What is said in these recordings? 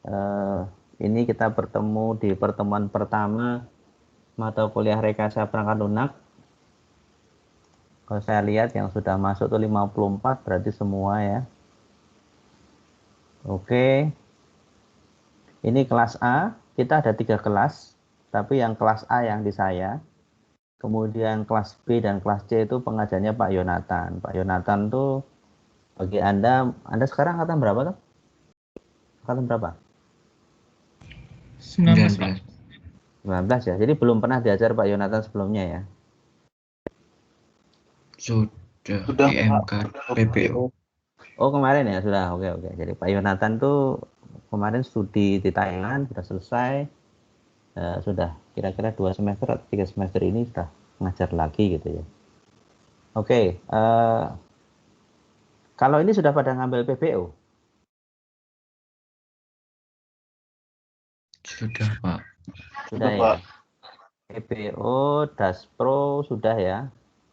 Eh, ini kita bertemu di pertemuan pertama mata kuliah rekayasa perangkat lunak. Kalau saya lihat yang sudah masuk tuh 54 berarti semua ya. Oke, ini kelas A. Kita ada 3 kelas, tapi yang kelas A yang di saya. Kemudian kelas B dan kelas C itu pengajarnya Pak Yonatan. Pak Yonatan tuh bagi Anda sekarang angkatan berapa tuh? Angkatan berapa? 19, Pak. 19 ya. Jadi belum pernah diajar Pak Yonatan sebelumnya ya. Sudah IMK PPO. Oh kemarin ya sudah. Oke oke. Jadi Pak Yonatan tuh kemarin studi di Thailand sudah selesai. Sudah kira-kira 2 semester atau 3 semester ini sudah ngajar lagi gitu ya. Oke. Kalau ini sudah pada ngambil PPO? Sudah, Pak. Sudah ya. PPO, Daspro sudah ya.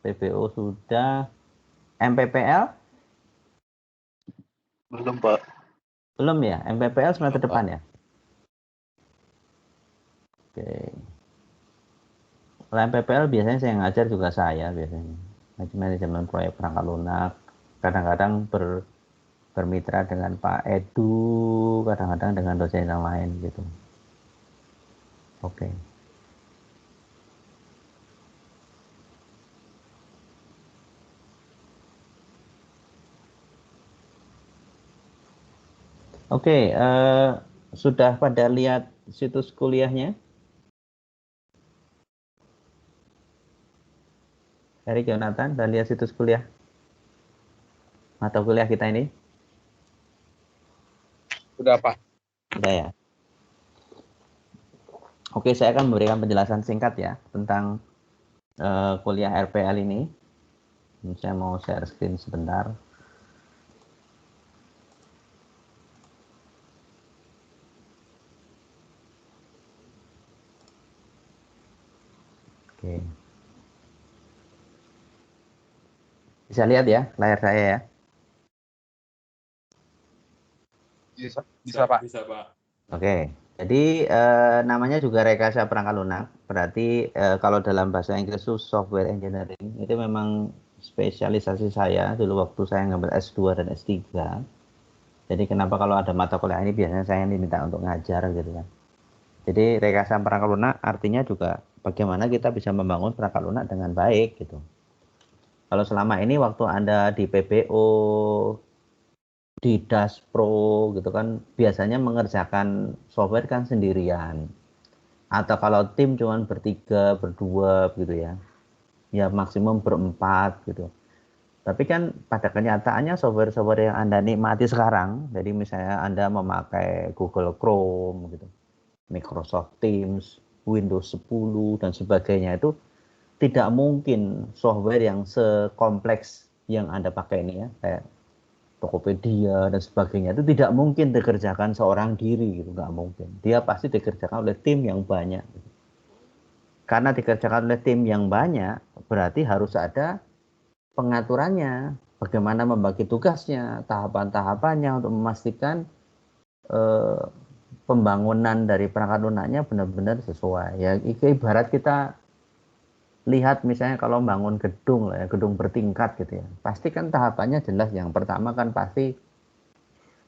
PPO sudah. MPPL? Belum, Pak. Belum ya. MPPL semester depan ya. Oke. Kalau MPPL biasanya saya ngajar juga saya biasanya. Manajemen proyek perangkat lunak. Kadang-kadang bermitra dengan Pak Edu, kadang-kadang dengan dosen yang lain gitu. Oke. Oke, sudah pada lihat situs kuliahnya? Dari Jonathan, sudah lihat situs kuliah? Mata kuliah kita ini? Sudah, Pak. Sudah ya. Oke, saya akan memberikan penjelasan singkat ya tentang kuliah RPL ini. Saya mau share screen sebentar. Oke. Bisa lihat ya layar saya ya? Bisa, Pak. Bisa, Pak. Oke. Jadi namanya juga rekayasa perangkat lunak. Berarti kalau dalam bahasa Inggris itu software engineering. Itu memang spesialisasi saya dulu waktu saya ngambil S2 dan S3. Jadi kenapa kalau ada mata kuliah ini biasanya saya diminta untuk ngajar gitu kan. Jadi rekayasa perangkat lunak artinya juga bagaimana kita bisa membangun perangkat lunak dengan baik gitu. Kalau selama ini waktu Anda di PPO, di Daspro gitu kan biasanya mengerjakan software kan sendirian. Atau kalau tim cuman bertiga, berdua gitu ya. Ya maksimum berempat gitu. Tapi kan pada kenyataannya software-software yang Anda nikmati sekarang, jadi misalnya Anda memakai Google Chrome gitu, Microsoft Teams, Windows 10 dan sebagainya itu tidak mungkin software yang sekompleks yang Anda pakai ini ya, kayak Tokopedia dan sebagainya itu tidak mungkin dikerjakan seorang diri gitu, nggak mungkin. Dia pasti dikerjakan oleh tim yang banyak. Gitu. Karena dikerjakan oleh tim yang banyak, berarti harus ada pengaturannya, bagaimana membagi tugasnya, tahapan-tahapannya untuk memastikan eh, pembangunan dari perangkat lunaknya benar-benar sesuai. Ya, ibarat kita lihat misalnya kalau bangun gedung lah ya, gedung bertingkat gitu ya. Pasti kan tahapannya jelas. Yang pertama kan pasti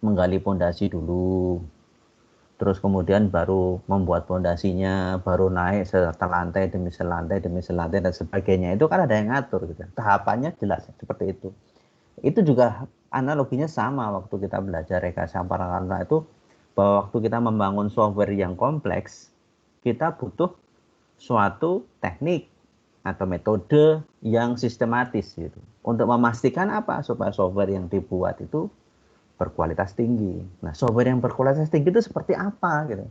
menggali pondasi dulu. Terus kemudian baru membuat pondasinya, baru naik selantai demi selantai demi selantai dan sebagainya. Itu kan ada yang ngatur gitu. Tahapannya jelas seperti itu. Itu juga analoginya sama waktu kita belajar rekayasa perangkat lunak itu, bahwa waktu kita membangun software yang kompleks, kita butuh suatu teknik atau metode yang sistematis gitu. Untuk memastikan apa? Supaya software yang dibuat itu berkualitas tinggi. Nah, software yang berkualitas tinggi itu seperti apa gitu.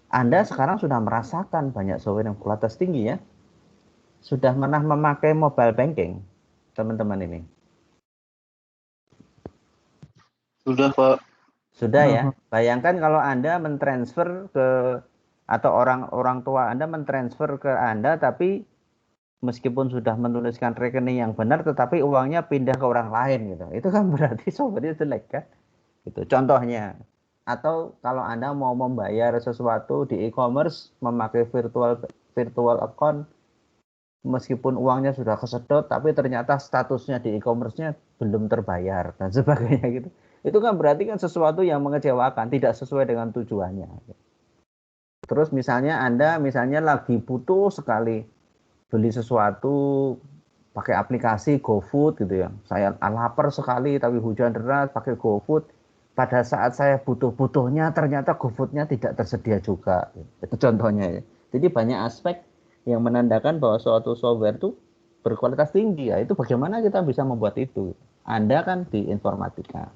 Anda sekarang sudah merasakan banyak software yang berkualitas tinggi ya. Sudah pernah memakai mobile banking, teman-teman ini? Sudah, Pak. Sudah ya. Bayangkan kalau Anda mentransfer ke atau orang tua Anda mentransfer ke Anda tapi meskipun sudah menuliskan rekening yang benar tetapi uangnya pindah ke orang lain gitu. Itu kan berarti software jelek kan? Itu contohnya. atau kalau Anda mau membayar sesuatu di e-commerce memakai virtual account, meskipun uangnya sudah kesedot tapi ternyata statusnya di e-commerce-nya belum terbayar dan sebagainya gitu. Itu kan berarti kan sesuatu yang mengecewakan, tidak sesuai dengan tujuannya. Terus misalnya Anda lagi butuh sekali beli sesuatu pakai aplikasi GoFood gitu ya. Saya lapar sekali tapi hujan deras, pakai GoFood. Pada saat saya butuh-butuhnya ternyata GoFood-nya tidak tersedia juga. Itu contohnya ya. Jadi banyak aspek yang menandakan bahwa suatu software itu berkualitas tinggi ya. Itu bagaimana kita bisa membuat itu? Anda kan di informatika.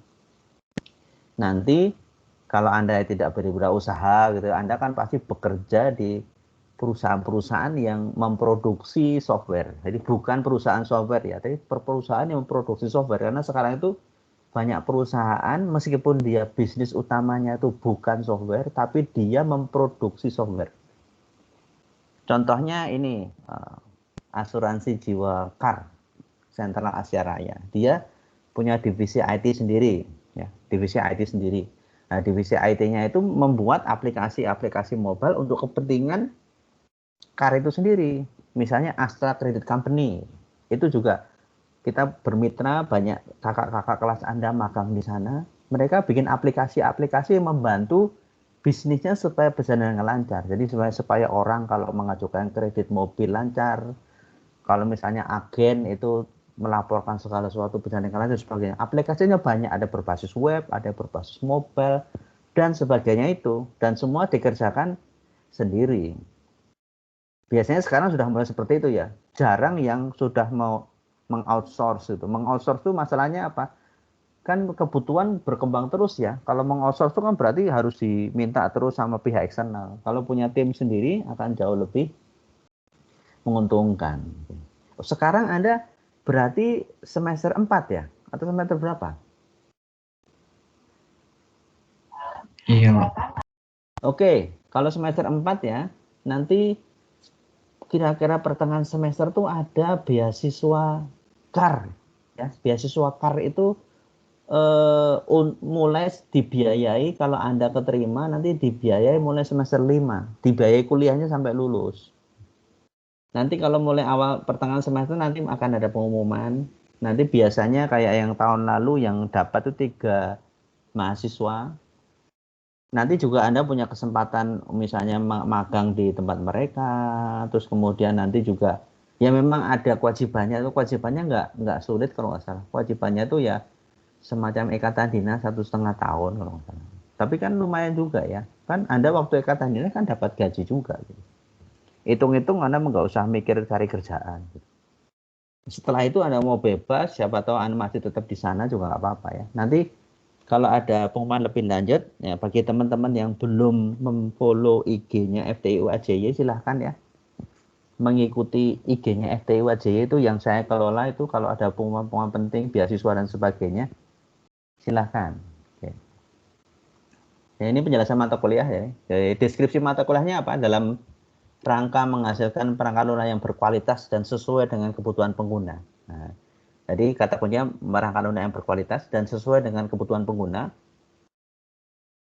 Nanti kalau Anda tidak berwirausaha gitu, Anda kan pasti bekerja di perusahaan-perusahaan yang memproduksi software. Jadi bukan perusahaan software ya, tapi perusahaan yang memproduksi software. Karena sekarang itu banyak perusahaan meskipun dia bisnis utamanya itu bukan software, tapi dia memproduksi software. Contohnya ini asuransi jiwa KAR, Sentral Asia Raya. Dia punya divisi IT sendiri, ya, divisi IT sendiri. Nah, divisi IT-nya itu membuat aplikasi-aplikasi mobile untuk kepentingan KAR itu sendiri. Misalnya Astra Credit Company, itu juga kita bermitra, banyak kakak-kakak kelas Anda magang di sana. Mereka bikin aplikasi-aplikasi yang membantu bisnisnya supaya berjalan dengan lancar. Jadi supaya orang kalau mengajukan kredit mobil lancar, kalau misalnya agen itu melaporkan segala sesuatu berjalan dengan lancar dan sebagainya. Aplikasinya banyak, ada berbasis web, ada berbasis mobile, dan sebagainya itu. Dan semua dikerjakan sendiri. Biasanya sekarang sudah mulai seperti itu ya. Jarang yang sudah mau mengoutsource itu. Mengoutsource itu masalahnya apa? Kan kebutuhan berkembang terus ya. Kalau mengoutsource itu kan berarti harus diminta terus sama pihak eksternal. Kalau punya tim sendiri akan jauh lebih menguntungkan. Sekarang Anda berarti semester 4 ya? Atau semester berapa? Iya, Pak. Oke, kalau semester 4 ya, nanti kira-kira pertengahan semester tuh ada beasiswa KAR. Ya, beasiswa KAR itu mulai dibiayai, kalau Anda keterima nanti dibiayai mulai semester 5, dibiayai kuliahnya sampai lulus. Nanti kalau mulai awal pertengahan semester nanti akan ada pengumuman. Nanti biasanya kayak yang tahun lalu yang dapat itu 3 mahasiswa. Nanti juga Anda punya kesempatan misalnya magang di tempat mereka, terus kemudian nanti juga ya memang ada kewajibannya. Itu kewajibannya nggak sulit kalau nggak salah. Kewajibannya itu ya semacam ikatan dinas 1,5 tahun kalau nggak salah. Tapi kan lumayan juga ya. Kan Anda waktu ikatan dinas kan dapat gaji juga. Gitu. Hitung-hitung Anda nggak usah mikir cari kerjaan. Gitu. Setelah itu Anda mau bebas, siapa tahu Anda masih tetap di sana juga nggak apa-apa ya. Nanti kalau ada pengumuman lebih lanjut, ya bagi teman-teman yang belum memfollow IG-nya FTIU AJY silahkan ya. Mengikuti IG-nya FTIU AJY itu yang saya kelola itu kalau ada pengumuman penting, beasiswa dan sebagainya. Silahkan. Oke. Ya, ini penjelasan mata kuliah ya. Jadi, deskripsi mata kuliahnya apa? Dalam rangka menghasilkan perangkat lunak yang berkualitas dan sesuai dengan kebutuhan pengguna. Nah, jadi kata kuncinya perangkat lunak yang berkualitas dan sesuai dengan kebutuhan pengguna.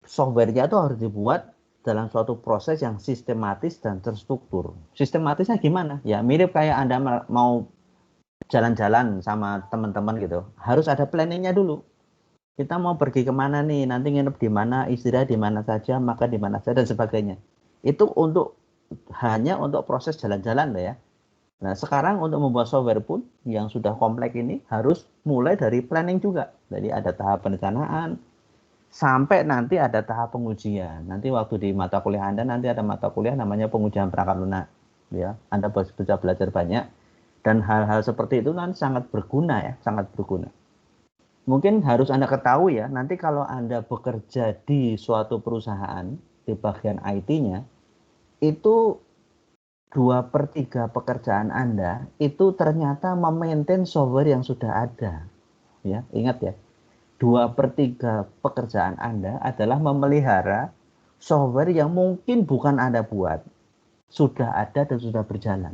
Software-nya itu harus dibuat dalam suatu proses yang sistematis dan terstruktur. Sistematisnya gimana? Ya mirip kayak Anda mau jalan-jalan sama teman-teman gitu. Harus ada planning-nya dulu. Kita mau pergi kemana nih, nanti nginep di mana, istirahat di mana saja, makan di mana saja, dan sebagainya. Itu hanya untuk proses jalan-jalan ya. Nah sekarang untuk membuat software pun yang sudah kompleks ini harus mulai dari planning juga. Jadi ada tahap perencanaan, sampai nanti ada tahap pengujian. Nanti waktu di mata kuliah Anda, nanti ada mata kuliah namanya pengujian perangkat lunak. Ya, Anda bisa belajar banyak. Dan hal-hal seperti itu kan sangat berguna ya, sangat berguna. Mungkin harus Anda ketahui ya, nanti kalau Anda bekerja di suatu perusahaan, di bagian IT-nya, itu 2/3 pekerjaan Anda, itu ternyata memaintain software yang sudah ada. Ya, ingat ya, 2/3 pekerjaan Anda adalah memelihara software yang mungkin bukan Anda buat, sudah ada dan sudah berjalan.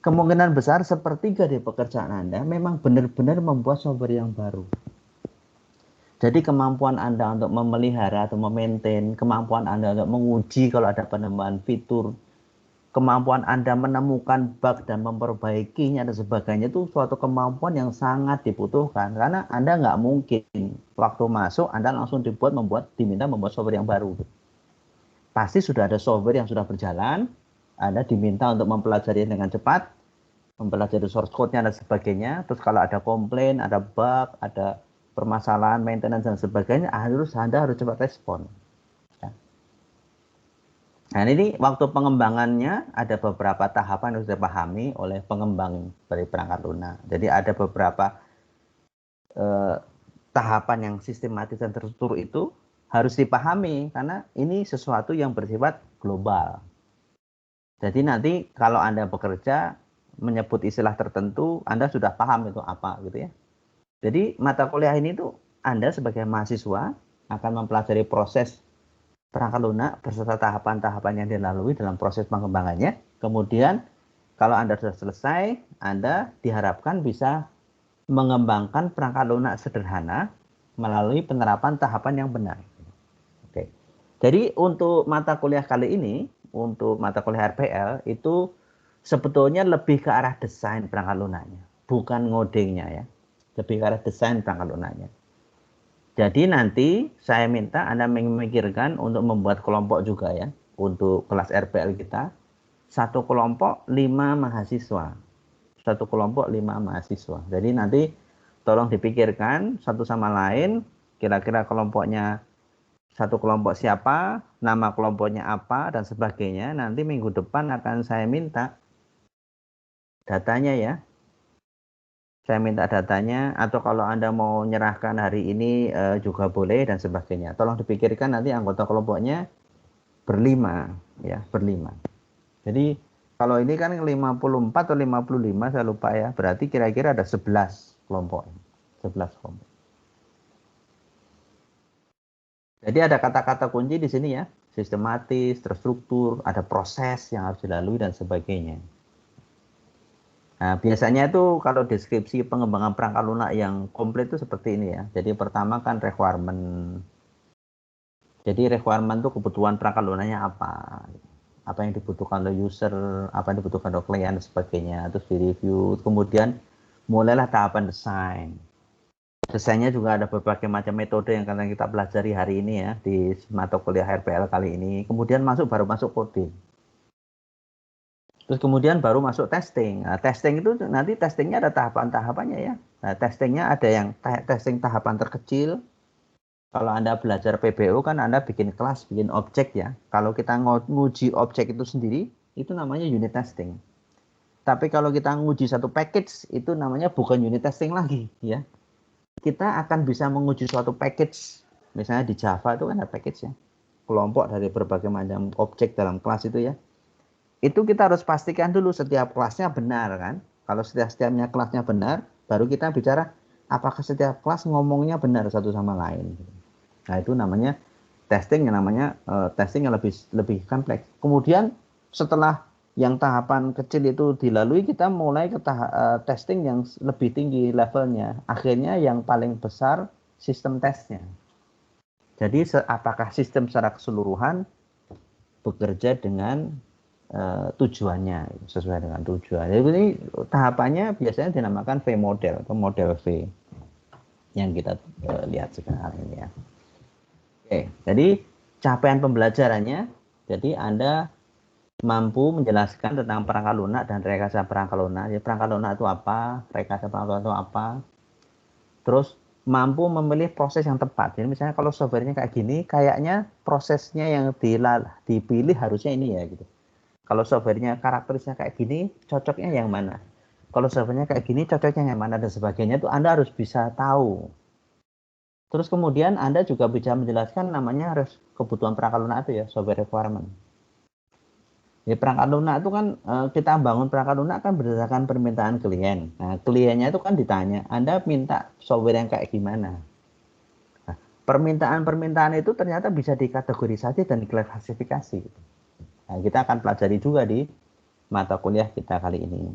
Kemungkinan besar 1/3 dari pekerjaan Anda memang benar-benar membuat software yang baru. Jadi kemampuan Anda untuk memelihara atau memaintain, kemampuan Anda untuk menguji kalau ada penambahan fitur, kemampuan Anda menemukan bug dan memperbaikinya dan sebagainya itu suatu kemampuan yang sangat dibutuhkan. Karena Anda nggak mungkin waktu masuk Anda langsung diminta membuat software yang baru. Pasti sudah ada software yang sudah berjalan, Anda diminta untuk mempelajari dengan cepat, mempelajari source code-nya dan sebagainya. Terus kalau ada komplain, ada bug, ada permasalahan maintenance dan sebagainya, Anda harus cepat respon. Nah ini waktu pengembangannya ada beberapa tahapan yang harus dipahami oleh pengembang dari perangkat lunak. Jadi ada beberapa tahapan yang sistematis dan terstruktur itu harus dipahami karena ini sesuatu yang bersifat global. Jadi nanti kalau Anda bekerja menyebut istilah tertentu, Anda sudah paham itu apa gitu ya. Jadi mata kuliah ini tuh Anda sebagai mahasiswa akan mempelajari proses perangkat lunak beserta tahapan-tahapan yang dilalui dalam proses pengembangannya. Kemudian kalau Anda sudah selesai, Anda diharapkan bisa mengembangkan perangkat lunak sederhana melalui penerapan tahapan yang benar. Oke. Jadi untuk mata kuliah kali ini, untuk mata kuliah RPL itu sebetulnya lebih ke arah desain perangkat lunaknya, bukan ngodingnya ya. Lebih ke arah desain perangkat lunaknya. Jadi nanti saya minta Anda memikirkan untuk membuat kelompok juga ya. Untuk kelas RPL kita. Satu kelompok 5 mahasiswa. Satu kelompok 5 mahasiswa. Jadi nanti tolong dipikirkan satu sama lain. Kira-kira kelompoknya satu kelompok siapa, nama kelompoknya apa, dan sebagainya. Nanti minggu depan akan saya minta datanya ya. Saya minta datanya, atau kalau Anda mau menyerahkan hari ini juga boleh dan sebagainya. Tolong dipikirkan nanti anggota kelompoknya berlima, ya, berlima. Jadi kalau ini kan 54 atau 55 saya lupa ya, berarti kira-kira ada 11 kelompok. 11 kelompok. Jadi ada kata-kata kunci di sini ya, sistematis, terstruktur, ada proses yang harus dilalui dan sebagainya. Nah, biasanya itu kalau deskripsi pengembangan perangkat lunak yang komplit itu seperti ini ya. Jadi pertama kan requirement. Jadi requirement itu kebutuhan perangkat lunaknya apa. Apa yang dibutuhkan oleh user, apa yang dibutuhkan oleh klien dan sebagainya. Terus direview. Kemudian mulailah tahapan desain. Desainnya juga ada berbagai macam metode yang akan kita pelajari hari ini ya. Di mata kuliah RPL kali ini. Kemudian baru masuk coding. Terus kemudian baru masuk testing. Nah, testing itu nanti testingnya ada tahapan-tahapannya ya. Nah, testingnya ada yang testing tahapan terkecil. Kalau Anda belajar PBO kan Anda bikin kelas, bikin objek ya. Kalau kita nguji objek itu sendiri, itu namanya unit testing. Tapi kalau kita nguji satu package, itu namanya bukan unit testing lagi ya. Kita akan bisa menguji suatu package. Misalnya di Java itu kan ada package ya. Kelompok dari berbagai macam objek dalam kelas itu ya. Itu kita harus pastikan dulu setiap kelasnya benar kan. Kalau setiapnya kelasnya benar, baru kita bicara apakah setiap kelas ngomongnya benar satu sama lain. Nah itu namanya testing yang namanya testing yang lebih kompleks. Kemudian setelah yang tahapan kecil itu dilalui, kita mulai ke testing yang lebih tinggi levelnya. Akhirnya yang paling besar sistem tesnya. Jadi apakah sistem secara keseluruhan bekerja dengan tujuannya sesuai dengan tujuan. Jadi ini tahapannya biasanya dinamakan V model atau model V yang kita lihat sekarang ini ya. Oke, jadi capaian pembelajarannya, jadi Anda mampu menjelaskan tentang perangkat lunak dan rekayasa perangkat lunak. Jadi perangkat lunak itu apa, rekayasa perangkat lunak itu apa. Terus mampu memilih proses yang tepat. Jadi misalnya kalau softwarenya kayak gini, kayaknya prosesnya yang dipilih harusnya ini ya gitu. Kalau softwarenya karakterisnya kayak gini, cocoknya yang mana? Kalau softwarenya kayak gini, cocoknya yang mana dan sebagainya itu Anda harus bisa tahu. Terus kemudian Anda juga bisa menjelaskan namanya harus kebutuhan perangkat lunak itu ya, software requirement. Ya, perangkat lunak itu kan kita bangun perangkat lunak kan berdasarkan permintaan klien. Nah, kliennya itu kan ditanya, Anda minta software yang kayak gimana? Nah, permintaan-permintaan itu ternyata bisa dikategorisasi dan diklasifikasi. Nah, kita akan pelajari juga di mata kuliah kita kali ini.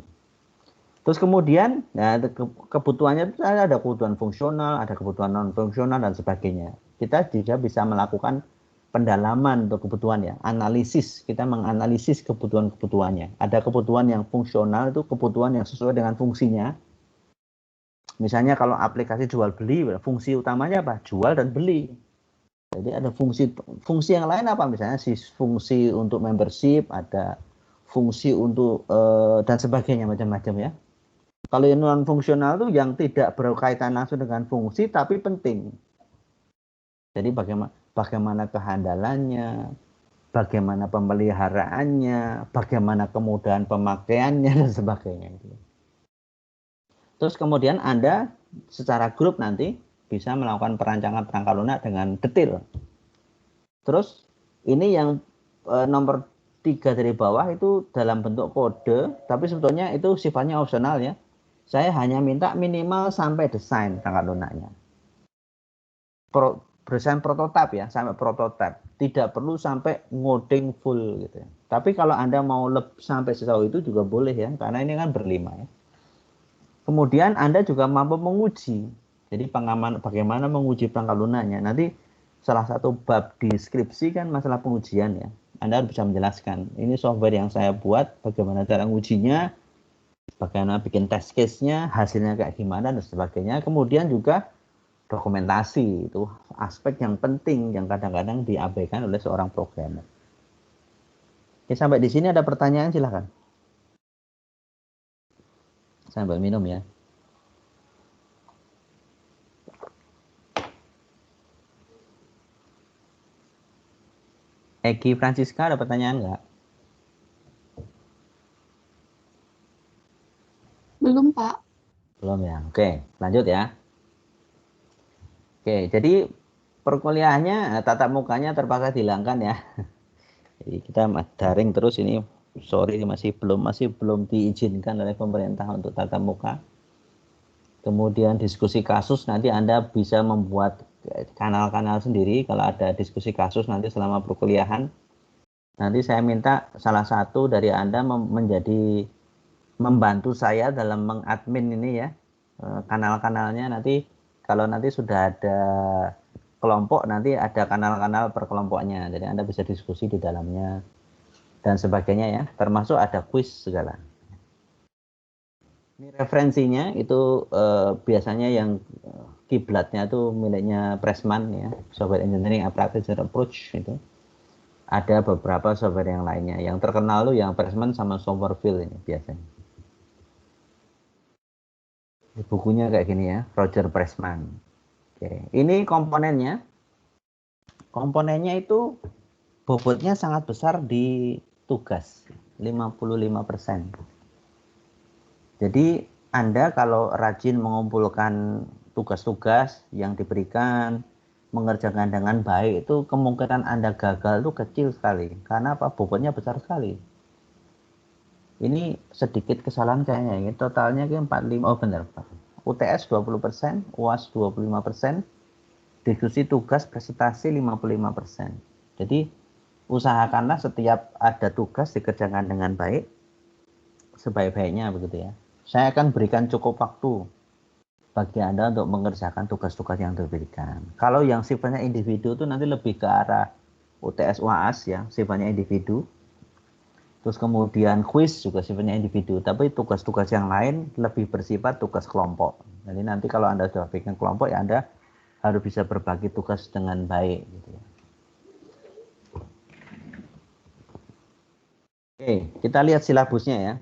Terus kemudian, nah kebutuhannya itu ada kebutuhan fungsional, ada kebutuhan non fungsional dan sebagainya. Kita juga bisa melakukan pendalaman untuk kebutuhan ya, analisis. Kita menganalisis kebutuhan-kebutuhannya. Ada kebutuhan yang fungsional, itu kebutuhan yang sesuai dengan fungsinya. Misalnya kalau aplikasi jual beli, fungsi utamanya apa? Jual dan beli. Jadi ada fungsi yang lain apa? Misalnya fungsi untuk membership, ada fungsi untuk dan sebagainya macam-macam ya. Kalau yang non fungsional itu yang tidak berkaitan langsung dengan fungsi tapi penting. Jadi bagaimana kehandalannya, bagaimana pemeliharaannya, bagaimana kemudahan pemakaiannya dan sebagainya. Terus kemudian Anda secara grup nanti bisa melakukan perancangan perangkat lunak dengan detail. Terus ini yang nomor 3 dari bawah itu dalam bentuk kode, tapi sebetulnya itu sifatnya opsional ya. Saya hanya minta minimal sampai desain perangkat lunaknya. Desain prototipe ya, sampai prototipe. Tidak perlu sampai ngoding full gitu ya. Tapi kalau Anda mau sampai sejauh itu juga boleh ya, karena ini kan berlima ya. Kemudian Anda juga mampu menguji. Jadi bagaimana menguji perangkat lunaknya. Nanti salah satu bab di skripsi kan masalah pengujian ya. Anda harus bisa menjelaskan, ini software yang saya buat, bagaimana cara mengujinya, bagaimana bikin test case-nya, hasilnya kayak gimana dan sebagainya. Kemudian juga dokumentasi, itu aspek yang penting yang kadang-kadang diabaikan oleh seorang programmer. Oke, sampai di sini ada pertanyaan silahkan. Sambil minum ya. Egi Francisca ada pertanyaan nggak? Belum, Pak. Belum ya. Oke, lanjut ya. Oke, jadi perkuliahannya tatap mukanya terpaksa dihilangkan ya. Jadi kita daring terus ini. Sorry masih belum diizinkan oleh pemerintah untuk tatap muka. Kemudian diskusi kasus nanti Anda bisa membuat kanal-kanal sendiri kalau ada diskusi kasus nanti selama perkuliahan. Nanti saya minta salah satu dari Anda membantu saya dalam mengadmin ini ya, kanal-kanalnya. Nanti kalau nanti sudah ada kelompok, nanti ada kanal-kanal per kelompoknya, jadi Anda bisa diskusi di dalamnya dan sebagainya ya, termasuk ada kuis segala. Ini referensinya itu biasanya yang kiblatnya tuh miliknya Pressman ya, Software Engineering Architecture Approach itu. Ada beberapa software yang lainnya. Yang terkenal tuh yang Pressman sama Somerville ini biasanya. Bukunya kayak gini ya, Roger Pressman. Oke, ini komponennya. Komponennya itu bobotnya sangat besar di tugas, 55%. Jadi Anda kalau rajin mengumpulkan tugas-tugas yang diberikan, mengerjakan dengan baik, itu kemungkinan Anda gagal itu kecil sekali. Karena apa? Bobotnya besar sekali. Ini sedikit kesalahan kayaknya, ini totalnya 45, oh benar Pak. UTS 20%, UAS 25%, diskusi tugas presentasi 55%. Jadi usahakanlah setiap ada tugas dikerjakan dengan baik, sebaik-baiknya begitu ya. Saya akan berikan cukup waktu bagi Anda untuk mengerjakan tugas-tugas yang diberikan. Kalau yang sifatnya individu itu nanti lebih ke arah UTS UAS ya, sifatnya individu. Terus kemudian kuis juga sifatnya individu, tapi tugas-tugas yang lain lebih bersifat tugas kelompok. Jadi nanti kalau Anda sudah bikin kelompok ya Anda harus bisa berbagi tugas dengan baik gitu ya. Oke, kita lihat silabusnya ya.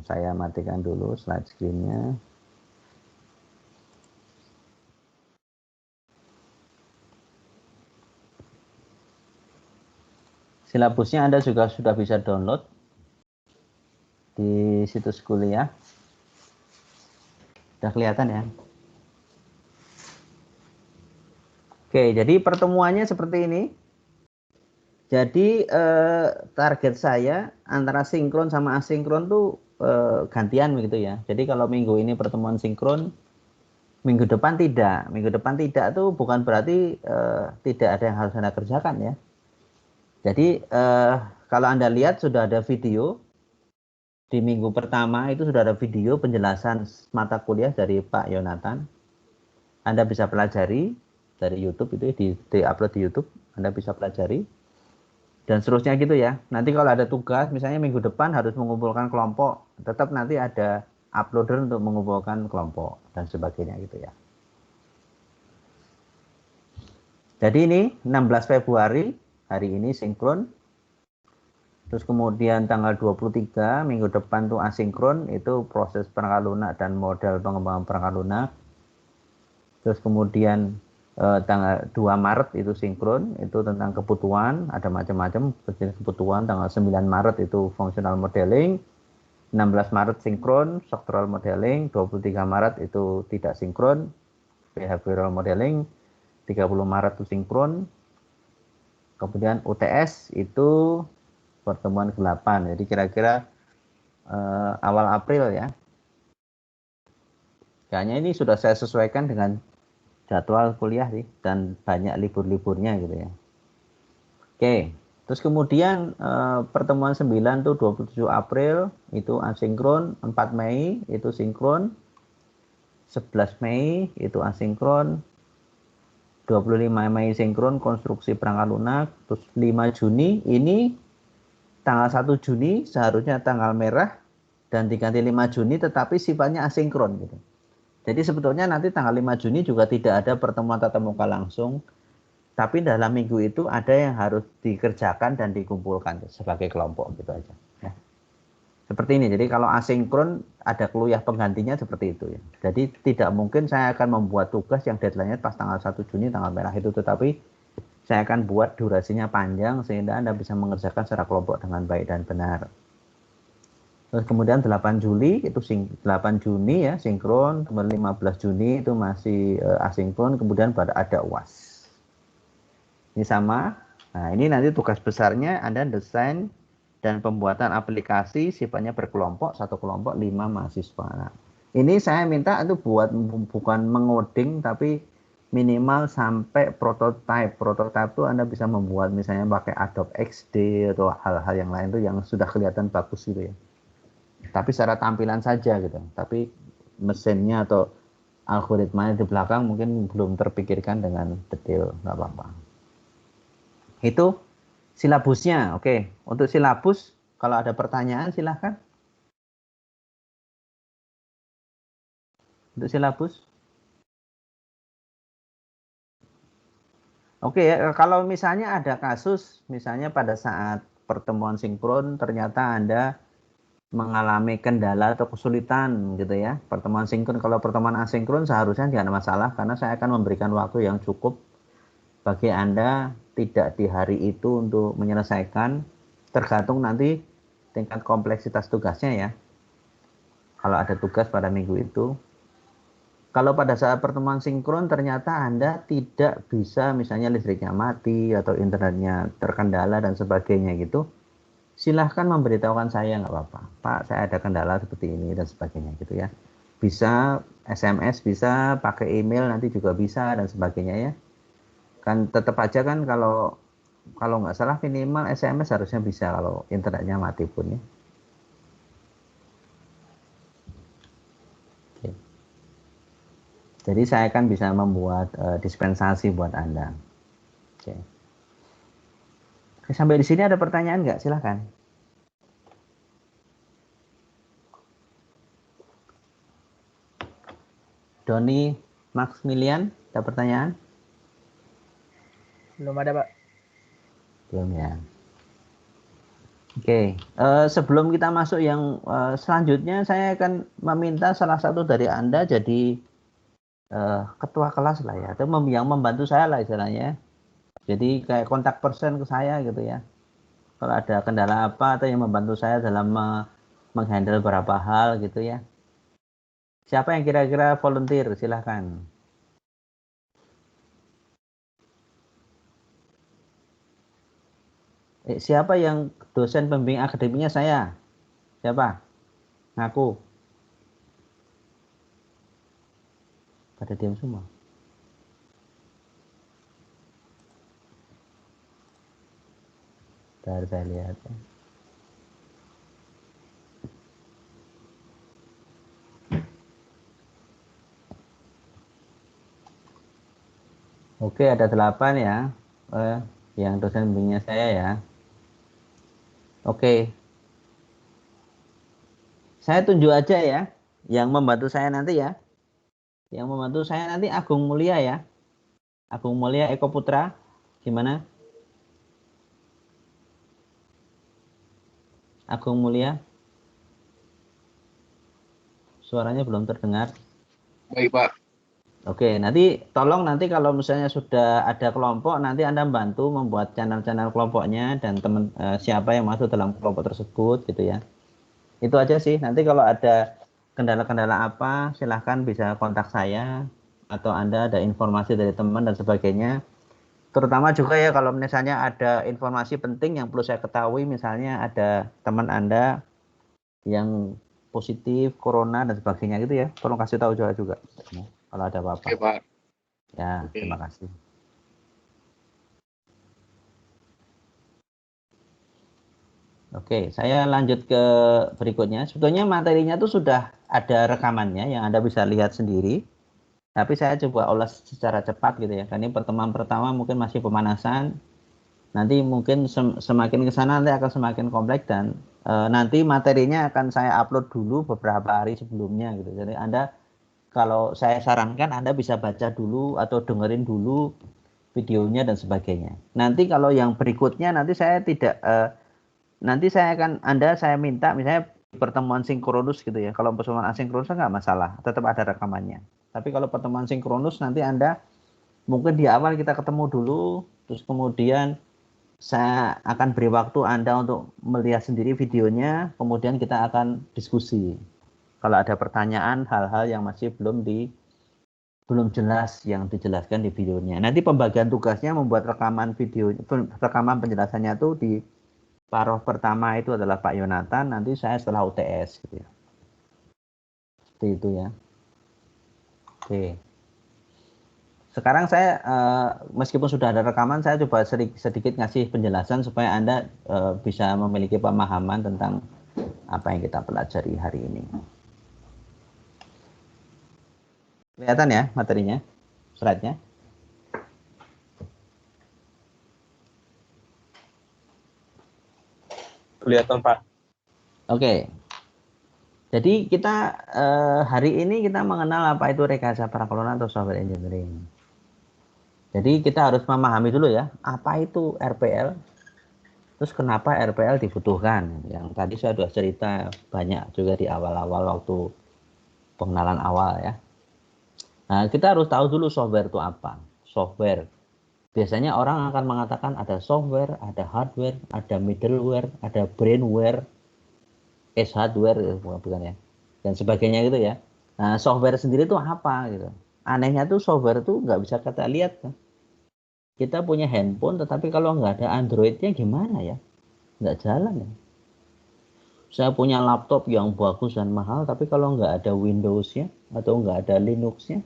Saya matikan dulu slide screen-nya. Silabusnya Anda juga sudah bisa download di situs kuliah. Sudah kelihatan ya. Oke, jadi pertemuannya seperti ini. Jadi target saya antara sinkron sama asinkron tuh gantian begitu ya. Jadi kalau minggu ini pertemuan sinkron, minggu depan tidak. Minggu depan tidak tuh bukan berarti tidak ada yang harus Anda kerjakan ya. Jadi kalau Anda lihat sudah ada video di minggu pertama itu sudah ada video penjelasan mata kuliah dari Pak Yonatan. Anda bisa pelajari dari YouTube itu di-upload di YouTube, Anda bisa pelajari. Dan seterusnya gitu ya. Nanti kalau ada tugas, misalnya minggu depan harus mengumpulkan kelompok, tetap nanti ada uploader untuk mengumpulkan kelompok dan sebagainya gitu ya. Jadi ini 16 Februari, hari ini sinkron. Terus kemudian tanggal 23 minggu depan tuh asinkron, itu proses perangkat lunak dan model pengembangan perangkat lunak. Terus kemudian tanggal 2 Maret itu sinkron, itu tentang kebutuhan, ada macam-macam jenis kebutuhan. Tanggal 9 Maret itu functional modeling, 16 Maret sinkron, structural modeling, 23 Maret itu tidak sinkron, behavioral modeling, 30 Maret itu sinkron. Kemudian UTS itu pertemuan ke-8, jadi kira-kira awal April ya. Kayaknya ini sudah saya sesuaikan dengan jadwal kuliah sih, dan banyak libur-liburnya gitu ya. Oke, terus kemudian pertemuan 9 tuh 27 April itu asinkron, 4 Mei itu sinkron, 11 Mei itu asinkron, 25 Mei sinkron konstruksi perangkat lunak, terus 5 Juni ini tanggal 1 Juni seharusnya tanggal merah dan diganti 5 Juni tetapi sifatnya asinkron gitu. Jadi sebetulnya nanti tanggal 5 Juni juga tidak ada pertemuan tatap muka langsung, tapi dalam minggu itu ada yang harus dikerjakan dan dikumpulkan sebagai kelompok gitu aja. Ya. Seperti ini, jadi kalau asinkron ada kuliah penggantinya seperti itu ya. Jadi tidak mungkin saya akan membuat tugas yang deadline-nya pas tanggal 1 Juni tanggal merah itu, tetapi saya akan buat durasinya panjang sehingga Anda bisa mengerjakan secara kelompok dengan baik dan benar. Terus kemudian 8 Juli itu 8 Juni ya sinkron, kemudian 15 Juni itu masih asinkron, kemudian ada UAS. Ini sama. Nah, ini nanti tugas besarnya Anda desain dan pembuatan aplikasi sifatnya berkelompok, satu kelompok 5 mahasiswa. Nah, ini saya minta itu buat bukan mengoding tapi minimal sampai prototype. Prototype itu Anda bisa membuat misalnya pakai Adobe XD atau hal-hal yang lain itu yang sudah kelihatan bagus gitu ya. Tapi secara tampilan saja gitu. Tapi mesinnya atau algoritmanya di belakang mungkin belum terpikirkan dengan detail, nggak apa-apa. Itu silabusnya. Oke, untuk silabus kalau ada pertanyaan silahkan. Untuk silabus. Oke ya, kalau misalnya ada kasus, misalnya pada saat pertemuan sinkron ternyata Anda mengalami kendala atau kesulitan gitu ya. Pertemuan sinkron, kalau pertemuan asinkron seharusnya tidak ada masalah karena saya akan memberikan waktu yang cukup bagi Anda tidak di hari itu untuk menyelesaikan, tergantung nanti tingkat kompleksitas tugasnya ya. Kalau ada tugas pada minggu itu. Kalau pada saat pertemuan sinkron ternyata Anda tidak bisa misalnya listriknya mati atau internetnya terkendala dan sebagainya gitu, silahkan memberitahukan saya nggak apa-apa. Pak, saya ada kendala seperti ini dan sebagainya gitu ya. Bisa SMS, bisa pakai email nanti juga bisa dan sebagainya ya. Kan tetap aja kan kalau nggak salah minimal SMS harusnya bisa kalau internetnya mati pun ya. Oke. Jadi saya kan bisa membuat dispensasi buat Anda. Oke. Oke, sampai di sini ada pertanyaan nggak? Silahkan. Doni Maximilian, ada pertanyaan? Belum ada, Pak. Belum ya. Oke, sebelum kita masuk yang selanjutnya, saya akan meminta salah satu dari Anda jadi ketua kelas lah ya, atau yang membantu saya lah istilahnya. Jadi kayak kontak person ke saya gitu ya. Kalau ada kendala apa atau yang membantu saya dalam menghandle beberapa hal gitu ya. Siapa yang kira-kira volunteer? Silahkan. Siapa yang dosen pembimbing akademinya saya? Siapa? Ngaku. Pada diam semua. Bentar saya lihat ya. Oke, ada 8 ya. Yang dosen bimbingnya saya ya. Oke. Saya tunjuk aja ya. Yang membantu saya nanti ya. Yang membantu saya nanti Agung Mulia ya. Agung Mulia Eko Putra. Gimana? Agung Mulia. Suaranya belum terdengar. Baik, Pak. Oke, nanti tolong nanti kalau misalnya sudah ada kelompok, nanti Anda bantu membuat channel-channel kelompoknya dan teman siapa yang masuk dalam kelompok tersebut gitu ya. Itu aja sih. Nanti kalau ada kendala-kendala apa, silahkan bisa kontak saya atau Anda ada informasi dari teman dan sebagainya. Terutama juga ya kalau misalnya ada informasi penting yang perlu saya ketahui, misalnya ada teman Anda yang positif corona dan sebagainya gitu ya, tolong kasih tahu juga kalau ada apa-apa. Oke, Pak. Ya, Oke. terima kasih. Oke, saya lanjut ke berikutnya. Sebetulnya materinya itu sudah ada rekamannya yang Anda bisa lihat sendiri. Tapi saya coba ulas secara cepat gitu ya. Karena ini pertemuan pertama mungkin masih pemanasan. Nanti mungkin semakin ke sana nanti akan semakin kompleks dan nanti materinya akan saya upload dulu beberapa hari sebelumnya gitu. Jadi Anda kalau saya sarankan Anda bisa baca dulu atau dengerin dulu videonya dan sebagainya. Nanti kalau yang berikutnya nanti saya tidak nanti saya minta misalnya pertemuan sinkronus gitu ya. Kalau pertemuan asinkronus nggak masalah, tetap ada rekamannya. Tapi kalau pertemuan sinkronus nanti Anda mungkin di awal kita ketemu dulu, terus kemudian saya akan beri waktu Anda untuk melihat sendiri videonya, kemudian kita akan diskusi. Kalau ada pertanyaan, hal-hal yang masih belum jelas yang dijelaskan di videonya. Nanti pembagian tugasnya membuat rekaman video, rekaman penjelasannya itu di paruh pertama itu adalah Pak Yonatan, nanti saya setelah UTS gitu ya. Seperti itu ya. Oke. Sekarang saya meskipun sudah ada rekaman, saya coba sedikit ngasih penjelasan supaya Anda bisa memiliki pemahaman tentang apa yang kita pelajari hari ini. Kelihatan ya materinya, slide-nya? Kelihatan, Pak. Oke. Jadi kita hari ini kita mengenal apa itu rekayasa prakelolaan atau software engineering. Jadi kita harus memahami dulu ya, apa itu RPL, terus kenapa RPL dibutuhkan. Yang tadi saya sudah cerita banyak juga di awal-awal waktu pengenalan awal ya. Nah, kita harus tahu dulu software itu apa. Software. Biasanya orang akan mengatakan ada software, ada hardware, ada middleware, ada brainware, hardware bukan ya, dan sebagainya gitu ya. Nah, software sendiri itu apa gitu. Anehnya tuh software itu nggak bisa kita lihat kan. Kita punya handphone, tetapi kalau nggak ada Androidnya gimana ya? Nggak jalan ya. Saya punya laptop yang bagus dan mahal, tapi kalau nggak ada Windows-nya atau nggak ada Linux-nya,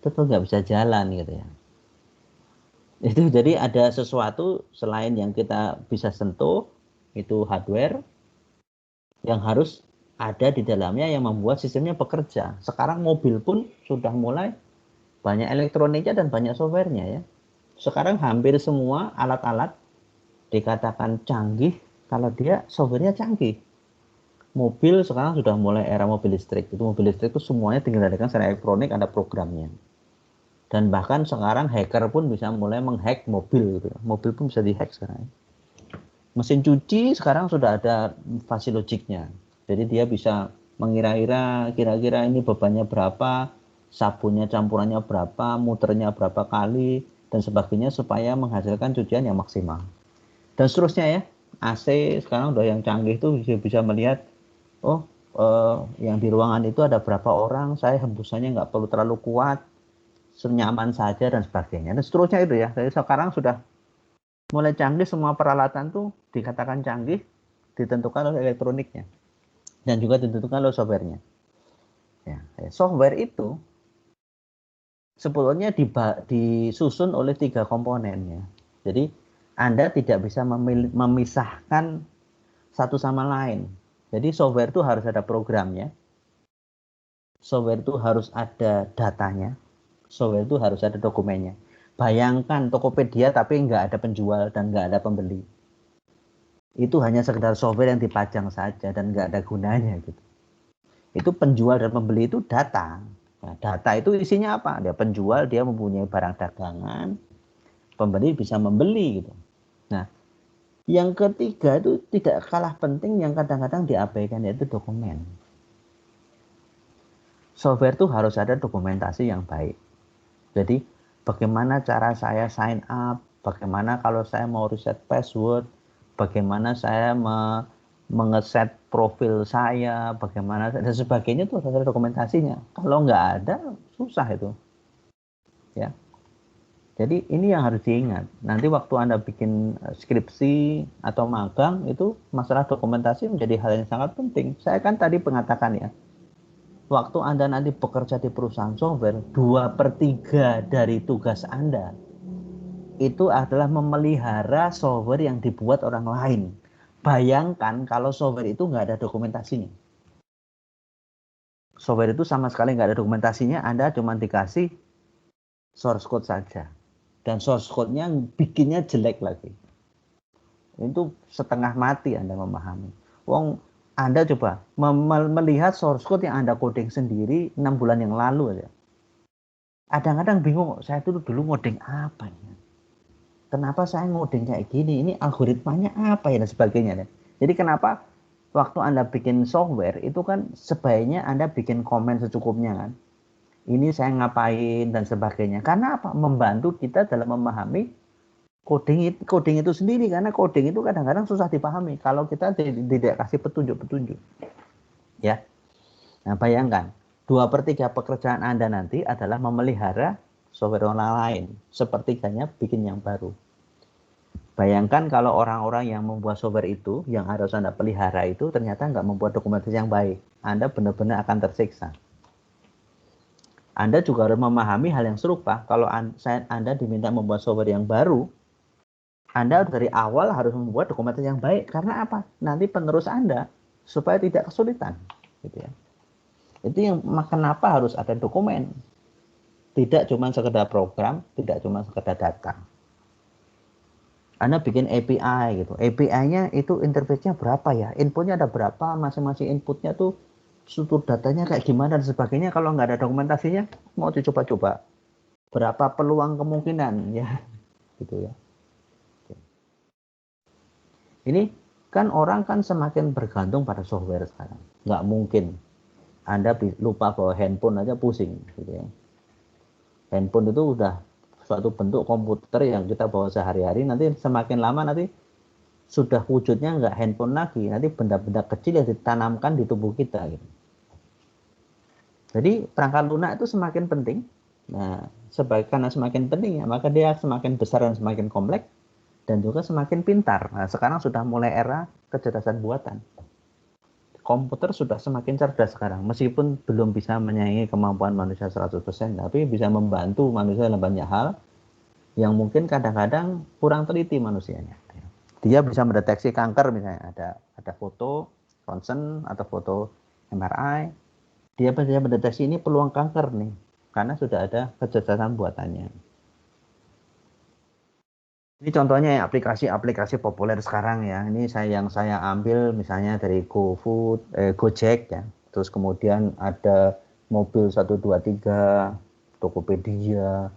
tetap nggak bisa jalan gitu ya. Itu jadi ada sesuatu selain yang kita bisa sentuh, itu hardware, yang harus ada di dalamnya yang membuat sistemnya bekerja. Sekarang mobil pun sudah mulai banyak elektroniknya dan banyak softwarenya ya. Sekarang hampir semua alat-alat dikatakan canggih kalau dia softwarenya canggih. Mobil sekarang sudah mulai era mobil listrik. Itu mobil listrik itu semuanya dikendalikan secara elektronik, ada programnya. Dan bahkan sekarang hacker pun bisa mulai menghack mobil gitu. Mobil pun bisa dihack sekarang. Mesin cuci sekarang sudah ada fasi logiknya. Jadi dia bisa mengira-ira kira-kira ini bebannya berapa, sabunnya campurannya berapa, muternya berapa kali, dan sebagainya supaya menghasilkan cucian yang maksimal. Dan seterusnya ya, AC sekarang udah yang canggih itu bisa melihat, oh yang di ruangan itu ada berapa orang, saya hembusannya nggak perlu terlalu kuat, senyaman saja dan sebagainya. Dan seterusnya itu ya, jadi sekarang sudah mulai canggih, semua peralatan tuh dikatakan canggih, ditentukan oleh elektroniknya dan juga ditentukan oleh softwarenya. Ya, software itu sebetulnya disusun oleh 3 komponen ya. Jadi Anda tidak bisa memisahkan satu sama lain. Jadi software itu harus ada programnya, software itu harus ada datanya, software itu harus ada dokumennya. Bayangkan Tokopedia tapi nggak ada penjual dan nggak ada pembeli. Itu hanya sekedar software yang dipajang saja dan nggak ada gunanya gitu. Itu penjual dan pembeli itu data. Nah, data itu isinya apa? Dia penjual, dia mempunyai barang dagangan, pembeli bisa membeli gitu. Nah, yang ketiga itu tidak kalah penting yang kadang-kadang diabaikan, yaitu dokumen. Software itu harus ada dokumentasi yang baik. Jadi bagaimana cara saya sign up, bagaimana kalau saya mau reset password, bagaimana saya mengeset profil saya, bagaimana dan sebagainya itu harus ada dokumentasinya. Kalau nggak ada, susah itu. Ya. Jadi ini yang harus diingat. Nanti waktu Anda bikin skripsi atau magang, itu masalah dokumentasi menjadi hal yang sangat penting. Saya kan tadi mengatakan ya, waktu Anda nanti bekerja di perusahaan software, 2/3 dari tugas Anda itu adalah memelihara software yang dibuat orang lain. Bayangkan kalau software itu nggak ada dokumentasinya. Software itu sama sekali nggak ada dokumentasinya, Anda cuma dikasih source code saja. Dan source code-nya bikinnya jelek lagi. Itu setengah mati Anda memahami. Wong Anda coba melihat source code yang Anda coding sendiri 6 bulan yang lalu aja. Kadang-kadang bingung, saya tuh dulu ngoding apa ya? Kenapa saya ngoding kayak gini? Ini algoritmanya apa ya dan sebagainya. Jadi kenapa waktu Anda bikin software itu kan sebaiknya Anda bikin komen secukupnya kan. Ini saya ngapain dan sebagainya. Karena apa? Membantu kita dalam memahami coding itu sendiri, karena coding itu kadang-kadang susah dipahami kalau kita tidak kasih petunjuk-petunjuk. Ya. Nah, bayangkan 2/3 pekerjaan Anda nanti adalah memelihara software orang lain, sepertiganya bikin yang baru. Bayangkan kalau orang-orang yang membuat software itu, yang harus Anda pelihara itu ternyata nggak membuat dokumentasi yang baik. Anda benar-benar akan tersiksa. Anda juga harus memahami hal yang serupa. Kalau Anda diminta membuat software yang baru, Anda dari awal harus membuat dokumentasi yang baik. Karena apa? Nanti penerus Anda supaya tidak kesulitan. Gitu ya. Itu yang kenapa harus ada dokumen. Tidak cuma sekedar program, tidak cuma sekedar data. Anda bikin API gitu. API-nya itu interface-nya berapa ya? Inputnya ada berapa? Masing-masing inputnya tuh struktur datanya kayak gimana dan sebagainya. Kalau nggak ada dokumentasinya, mau dicoba-coba. Berapa peluang kemungkinan ya? Gitu ya. Ini kan orang kan semakin bergantung pada software sekarang. Nggak mungkin Anda lupa bawa handphone aja pusing. Gitu ya. Handphone itu udah suatu bentuk komputer yang kita bawa sehari-hari. Nanti semakin lama nanti sudah wujudnya nggak handphone lagi. Nanti benda-benda kecil yang ditanamkan di tubuh kita. Gitu. Jadi perangkat lunak itu semakin penting. Nah, karena semakin penting ya, maka dia semakin besar dan semakin kompleks. Dan juga semakin pintar. Nah, sekarang sudah mulai era kecerdasan buatan. Komputer sudah semakin cerdas sekarang, meskipun belum bisa menyaingi kemampuan manusia 100%, tapi bisa membantu manusia dalam banyak hal yang mungkin kadang-kadang kurang teliti manusianya. Dia bisa mendeteksi kanker misalnya, ada foto ronsen atau foto MRI, dia bisa mendeteksi ini peluang kanker nih, karena sudah ada kecerdasan buatannya. Ini contohnya aplikasi-aplikasi populer sekarang ya. Ini yang saya ambil misalnya dari GoFood, Gojek ya. Terus kemudian ada Mobil 123, Tokopedia,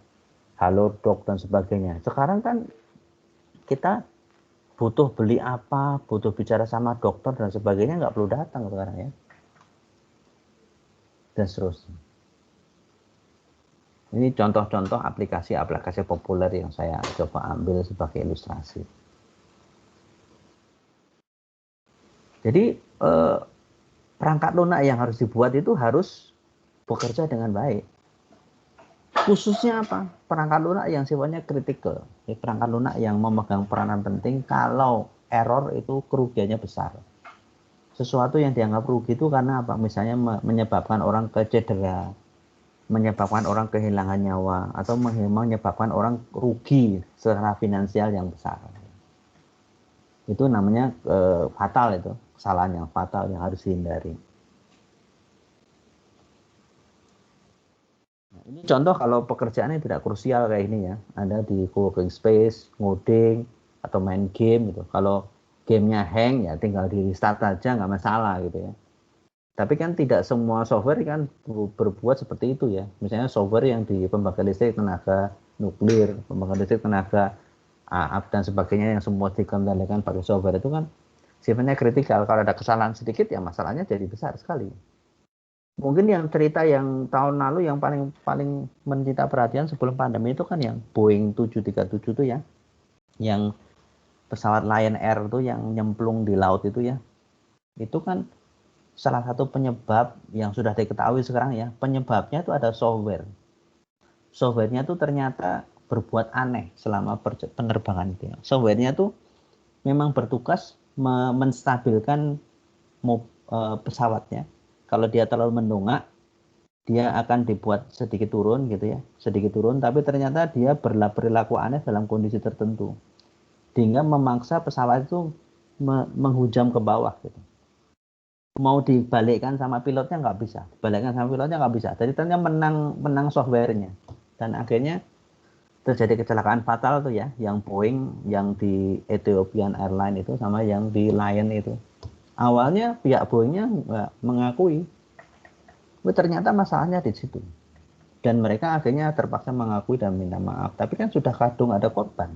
Halodoc dan sebagainya. Sekarang kan kita butuh beli apa, butuh bicara sama dokter dan sebagainya nggak perlu datang sekarang ya. Dan seterusnya. Ini contoh-contoh aplikasi-aplikasi populer yang saya coba ambil sebagai ilustrasi. Jadi perangkat lunak yang harus dibuat itu harus bekerja dengan baik. Khususnya apa? Perangkat lunak yang sifatnya kritikal. Perangkat lunak yang memegang peranan penting kalau error itu kerugiannya besar. Sesuatu yang dianggap rugi itu karena apa? Misalnya menyebabkan orang cedera, menyebabkan orang kehilangan nyawa, atau menyebabkan orang rugi secara finansial yang besar. Itu namanya fatal, itu kesalahan yang fatal yang harus dihindari. ini contoh kalau pekerjaannya tidak krusial kayak ini ya, Anda di co-working space, ngoding, atau main game gitu. Kalau gamenya hang ya tinggal di restart aja nggak masalah gitu ya. Tapi kan tidak semua software kan berbuat seperti itu ya. Misalnya software yang di pembangkit listrik tenaga nuklir, pembangkit listrik tenaga AAP dan sebagainya yang semua dikendalikan pakai software itu kan sifatnya kritikal. Kalau ada kesalahan sedikit ya masalahnya jadi besar sekali. Mungkin yang cerita yang tahun lalu yang paling mencita perhatian sebelum pandemi itu kan yang Boeing 737 itu ya. Yang pesawat Lion Air itu yang nyemplung di laut itu ya. Itu kan salah satu penyebab yang sudah diketahui sekarang ya. Penyebabnya itu ada software. Softwarenya itu ternyata berbuat aneh selama penerbangan itu ya. Softwarenya itu memang bertugas menstabilkan pesawatnya. Kalau dia terlalu mendongak, dia akan dibuat sedikit turun gitu ya, sedikit turun, tapi ternyata dia berlaku aneh dalam kondisi tertentu, sehingga memaksa pesawat itu menghujam ke bawah gitu. Mau dibalikkan sama pilotnya nggak bisa, jadi ternyata menang softwarenya, dan akhirnya terjadi kecelakaan fatal tuh ya, yang Boeing, yang di Ethiopian Airlines itu sama yang di Lion itu. Awalnya pihak Boeingnya nggak mengakui, tapi ternyata masalahnya di situ. Dan mereka akhirnya terpaksa mengakui dan minta maaf. Tapi kan sudah kadung ada korban.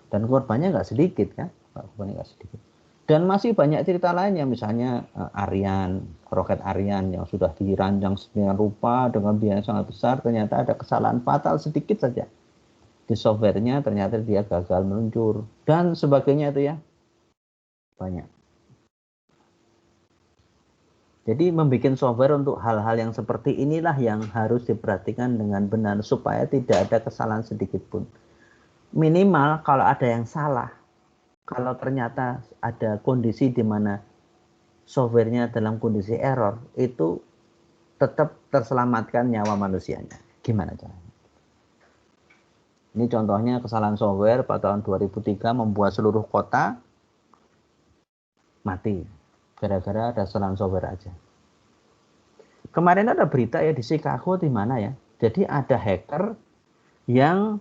Dan korbannya nggak sedikit kan, korbannya nggak sedikit. Dan masih banyak cerita lain yang misalnya Ariane, roket Ariane yang sudah dirancang sedemikian rupa dengan biaya sangat besar, ternyata ada kesalahan fatal sedikit saja di softwarenya, ternyata dia gagal meluncur dan sebagainya itu ya, banyak. Jadi membuat software untuk hal-hal yang seperti inilah yang harus diperhatikan dengan benar supaya tidak ada kesalahan sedikit pun. Minimal kalau ada yang salah, kalau ternyata ada kondisi di mana softwarenya dalam kondisi error, itu tetap terselamatkan nyawa manusianya. Gimana caranya? Ini contohnya kesalahan software pada tahun 2003 membuat seluruh kota mati. Gara-gara ada kesalahan software aja. Kemarin ada berita ya di Chicago di mana ya. Jadi ada hacker yang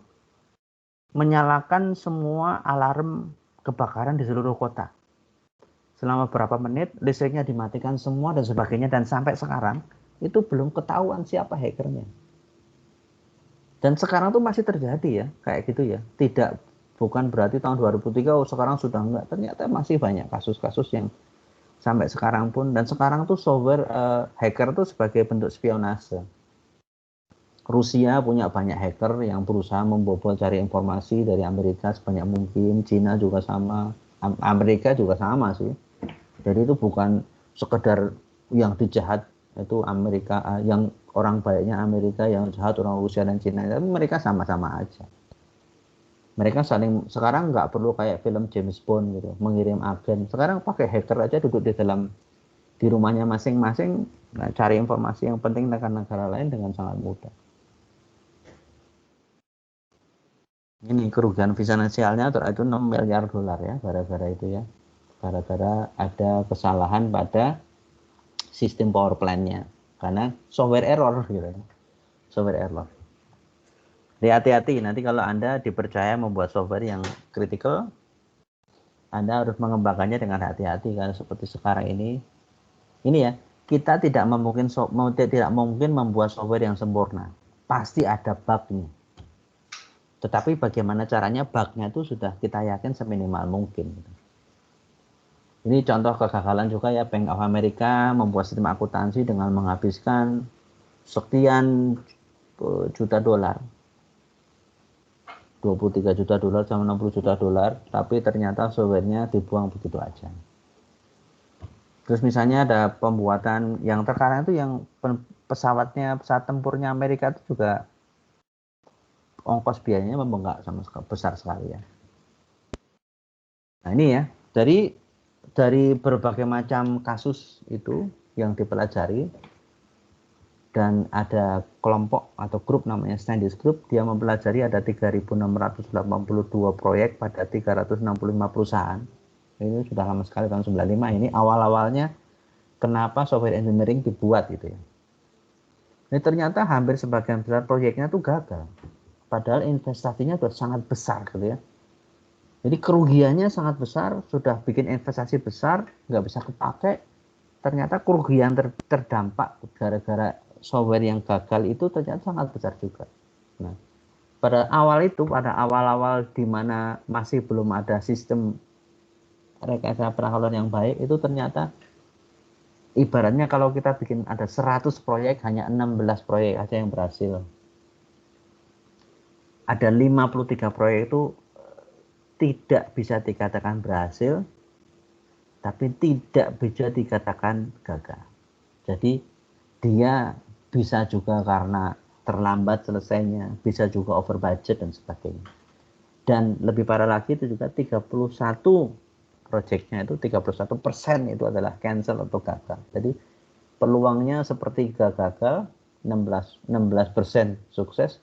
menyalakan semua alarm kebakaran di seluruh kota. Selama berapa menit listriknya dimatikan semua dan sebagainya, dan sampai sekarang itu belum ketahuan siapa hackernya. Dan sekarang tuh masih terjadi ya kayak gitu ya. Bukan berarti tahun 2003 sekarang sudah enggak. Ternyata masih banyak kasus-kasus yang sampai sekarang pun, dan sekarang tuh software hacker tuh sebagai bentuk spionase. Rusia punya banyak hacker yang berusaha membobol cari informasi dari Amerika sebanyak mungkin, Cina juga sama, Amerika juga sama sih. Jadi itu bukan sekedar yang dijahat itu Amerika, yang orang baiknya Amerika, yang jahat orang Rusia dan Cina, tapi mereka sama-sama aja. Mereka saling, sekarang nggak perlu kayak film James Bond gitu, mengirim agen. Sekarang pakai hacker aja duduk di rumahnya masing-masing, cari informasi yang penting tentang negara lain dengan sangat mudah. Ini kerugian finansialnya itu 6 miliar dolar ya, gara-gara itu ya. Gara-gara ada kesalahan pada sistem power plant-nya. Karena software error gitu ya. Software error. Hati-hati, nanti kalau Anda dipercaya membuat software yang kritikal, Anda harus mengembangkannya dengan hati-hati, karena seperti sekarang ini ya, kita tidak mungkin membuat software yang sempurna. Pasti ada bug-nya. Tetapi bagaimana caranya bug-nya itu sudah kita yakin seminimal mungkin. Ini contoh kegagalan juga ya, Bank of America membuat sistem akuntansi dengan menghabiskan sekian juta dolar. 23 juta dolar sama 60 juta dolar, tapi ternyata softwarenya dibuang begitu aja. Terus misalnya ada pembuatan yang terkadang itu yang pesawat tempurnya Amerika itu juga ongkos biayanya membengkak besar sekali ya. Nah ini ya, dari berbagai macam kasus itu yang dipelajari, dan ada kelompok atau grup namanya Standish Group, dia mempelajari ada 3.682 proyek pada 365 perusahaan. Ini sudah lama sekali, tahun 95. Ini awal-awalnya kenapa software engineering dibuat gitu ya. Ini ternyata hampir sebagian besar proyeknya tuh gagal. Padahal investasinya sudah sangat besar gitu ya. Jadi kerugiannya sangat besar, sudah bikin investasi besar, nggak bisa kepakai. Ternyata kerugian terdampak gara-gara software yang gagal itu ternyata sangat besar juga. Nah, pada awal-awal di mana masih belum ada sistem rekayasa perangkat yang baik, itu ternyata ibaratnya kalau kita bikin ada 100 proyek, hanya 16 proyek aja yang berhasil. Ada 53 proyek itu tidak bisa dikatakan berhasil, tapi tidak bisa dikatakan gagal. Jadi dia bisa juga karena terlambat selesainya, bisa juga over budget dan sebagainya. Dan lebih parah lagi itu juga 31 proyeknya itu 31% itu adalah cancel atau gagal. Jadi peluangnya sepertiga gagal, 16% sukses,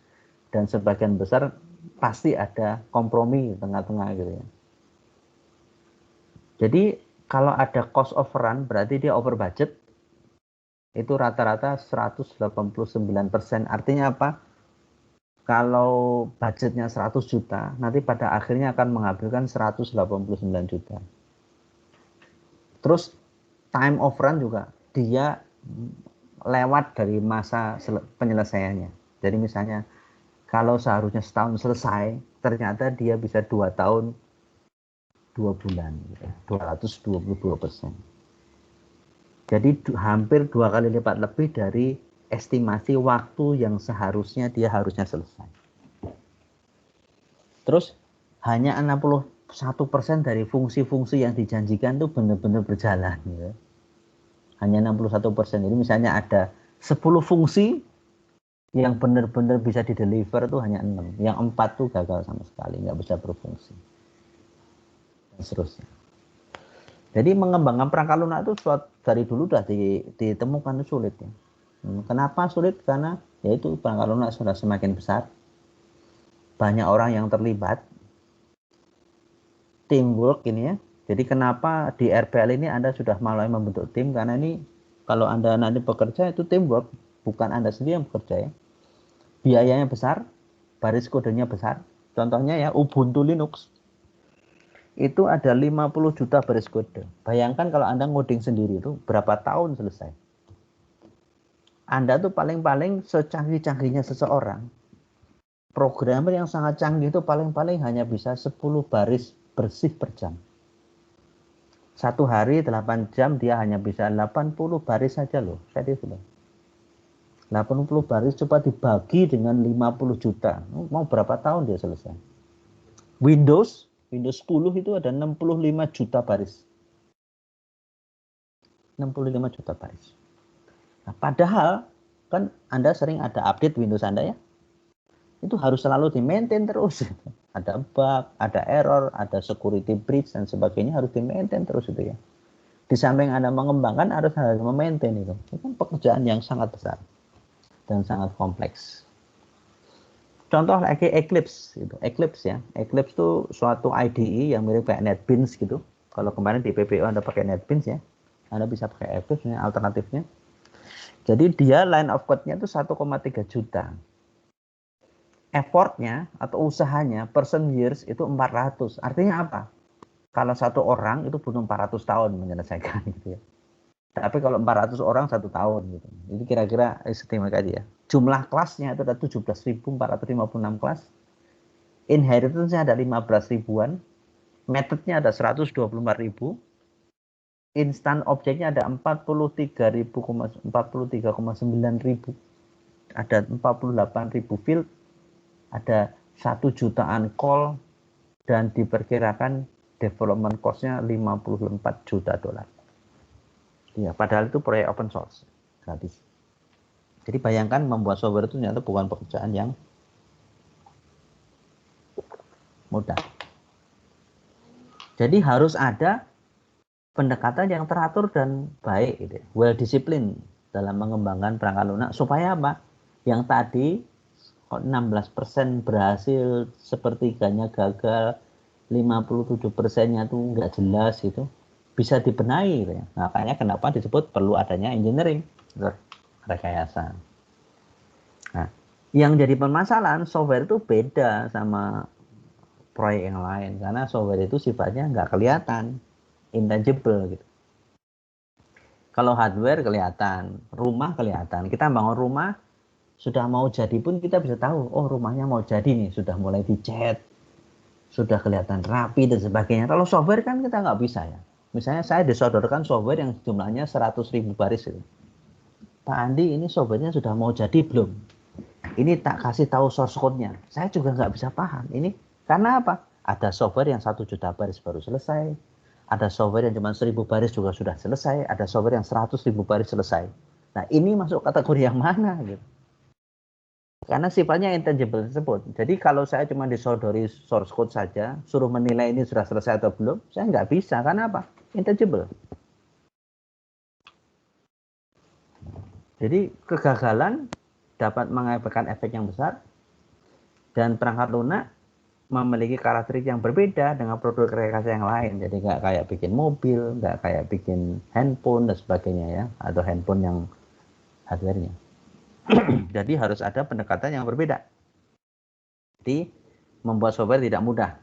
dan sebagian besar pasti ada kompromi di tengah-tengah gitu ya. Jadi kalau ada cost overrun berarti dia over budget, itu rata-rata 189%. Artinya apa? Kalau budgetnya 100 juta, nanti pada akhirnya akan menghabiskan 189 juta. Terus time of run juga dia lewat dari masa penyelesaiannya. Jadi misalnya kalau seharusnya setahun selesai, ternyata dia bisa 2 tahun 2 bulan, 222%. Jadi hampir 2 kali lipat lebih dari estimasi waktu yang seharusnya dia harusnya selesai. Terus hanya 61% dari fungsi-fungsi yang dijanjikan itu benar-benar berjalan. Gitu. Hanya 61%. Jadi misalnya ada 10 fungsi yang benar-benar bisa dideliver itu hanya 6. Yang 4 tuh gagal sama sekali, nggak bisa berfungsi. Dan seterusnya. Jadi mengembangkan perangkat lunak itu dari dulu sudah ditemukan itu sulit ya. Kenapa sulit? Karena yaitu perangkat lunak sudah semakin besar, banyak orang yang terlibat, teamwork ini ya. Jadi kenapa di RPL ini Anda sudah mulai membentuk tim, karena ini kalau Anda nanti bekerja itu teamwork, bukan Anda sendiri yang bekerja ya. Biayanya besar, baris kodenya besar. Contohnya ya Ubuntu Linux itu ada 50 juta baris kode. Bayangkan kalau Anda ngoding sendiri itu berapa tahun selesai. Anda tuh paling-paling secanggih-canggihnya seseorang, programmer yang sangat canggih itu paling-paling hanya bisa 10 baris bersih per jam. 1 hari 8 jam dia hanya bisa 80 baris saja loh. Serius loh. 80 baris coba dibagi dengan 50 juta. Mau berapa tahun dia selesai? Windows 10 itu ada 65 juta baris. 65 juta baris. Nah, padahal kan Anda sering ada update Windows Anda ya. Itu harus selalu di-maintain terus. Ada bug, ada error, ada security breach dan sebagainya harus di-maintain terus itu ya. Di samping Anda mengembangkan harus memaintain itu. Itu kan pekerjaan yang sangat besar dan sangat kompleks. Contoh lagi Eclipse itu. Eclipse ya. Eclipse itu suatu IDE yang mirip kayak NetBeans gitu. Kalau kemarin di PPO Anda pakai NetBeans ya, Anda bisa pakai Eclipse ya, alternatifnya. Jadi dia line of code-nya itu 1,3 juta. Effortnya atau usahanya person years itu 400. Artinya apa? Kalau satu orang itu butuh 400 tahun menyelesaikan gitu ya. Tapi kalau 400 orang 1 tahun gitu. Jadi kira-kira estimate aja ya. Jumlah kelasnya itu ada 17.456 kelas. Inheritance-nya ada 15 ribuan. Metode-nya ada 124.000. Instan objeknya ada 43.900. Ada 48.000 field. Ada 1 jutaan call. Dan diperkirakan development cost-nya 54 juta dolar. Ya, padahal itu proyek open source, gratis. Jadi bayangkan membuat software itu ternyata bukan pekerjaan yang mudah. Jadi harus ada pendekatan yang teratur dan baik, gitu. Well disciplined dalam mengembangkan perangkat lunak supaya apa? Yang tadi 16% berhasil, sepertiganya gagal, 57%-nya tuh nggak jelas gitu. Bisa dibenahi gitu ya. Makanya kenapa disebut perlu adanya engineering rekayasa. Nah, yang jadi permasalahan software itu beda sama proyek yang lain karena software itu sifatnya nggak kelihatan, intangible gitu. Kalau hardware kelihatan, rumah kelihatan. Kita bangun rumah sudah mau jadi pun kita bisa tahu, oh rumahnya mau jadi nih, sudah mulai dicat, sudah kelihatan rapi dan sebagainya. Kalau software kan kita nggak bisa ya. Misalnya saya disodorkan software yang jumlahnya 100.000 baris gitu. Pak Andi, ini softwarenya sudah mau jadi belum? Ini tak kasih tahu source code-nya. Saya juga nggak bisa paham. Ini karena apa? Ada software yang 1 juta baris baru selesai. Ada software yang cuma 1.000 baris juga sudah selesai. Ada software yang 100.000 baris selesai. Nah ini masuk kategori yang mana gitu? Karena sifatnya intangible tersebut. Jadi kalau saya cuma disodori source code saja, suruh menilai ini sudah selesai atau belum, saya nggak bisa. Karena apa? Intangible. Jadi kegagalan dapat mengakibatkan efek yang besar dan perangkat lunak memiliki karakteristik yang berbeda dengan produk rekayasa yang lain. Jadi nggak kayak bikin mobil, nggak kayak bikin handphone dan sebagainya ya, atau handphone yang hardware-nya. Jadi harus ada pendekatan yang berbeda. Jadi membuat software tidak mudah.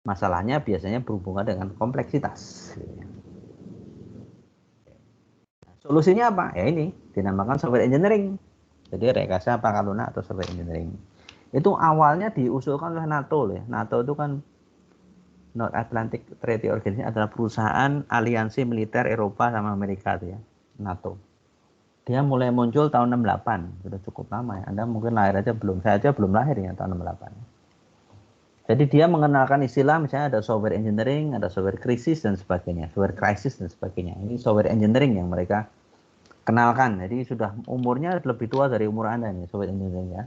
Masalahnya biasanya berhubungan dengan kompleksitas. Solusinya apa? Ya ini dinamakan software engineering. Jadi rekayasa perangkat lunak atau software engineering. Itu awalnya diusulkan oleh NATO ya. NATO itu kan North Atlantic Treaty Organization adalah perusahaan aliansi militer Eropa sama Amerika itu ya, NATO. Dia mulai muncul tahun 68, sudah cukup lama ya. Anda mungkin lahir aja belum, saya aja belum lahir ya tahun 68. Jadi dia mengenalkan istilah misalnya ada software engineering, ada software krisis dan sebagainya, software crisis dan sebagainya. Ini software engineering yang mereka kenalkan. Jadi sudah umurnya lebih tua dari umur Anda nih software engineering ya.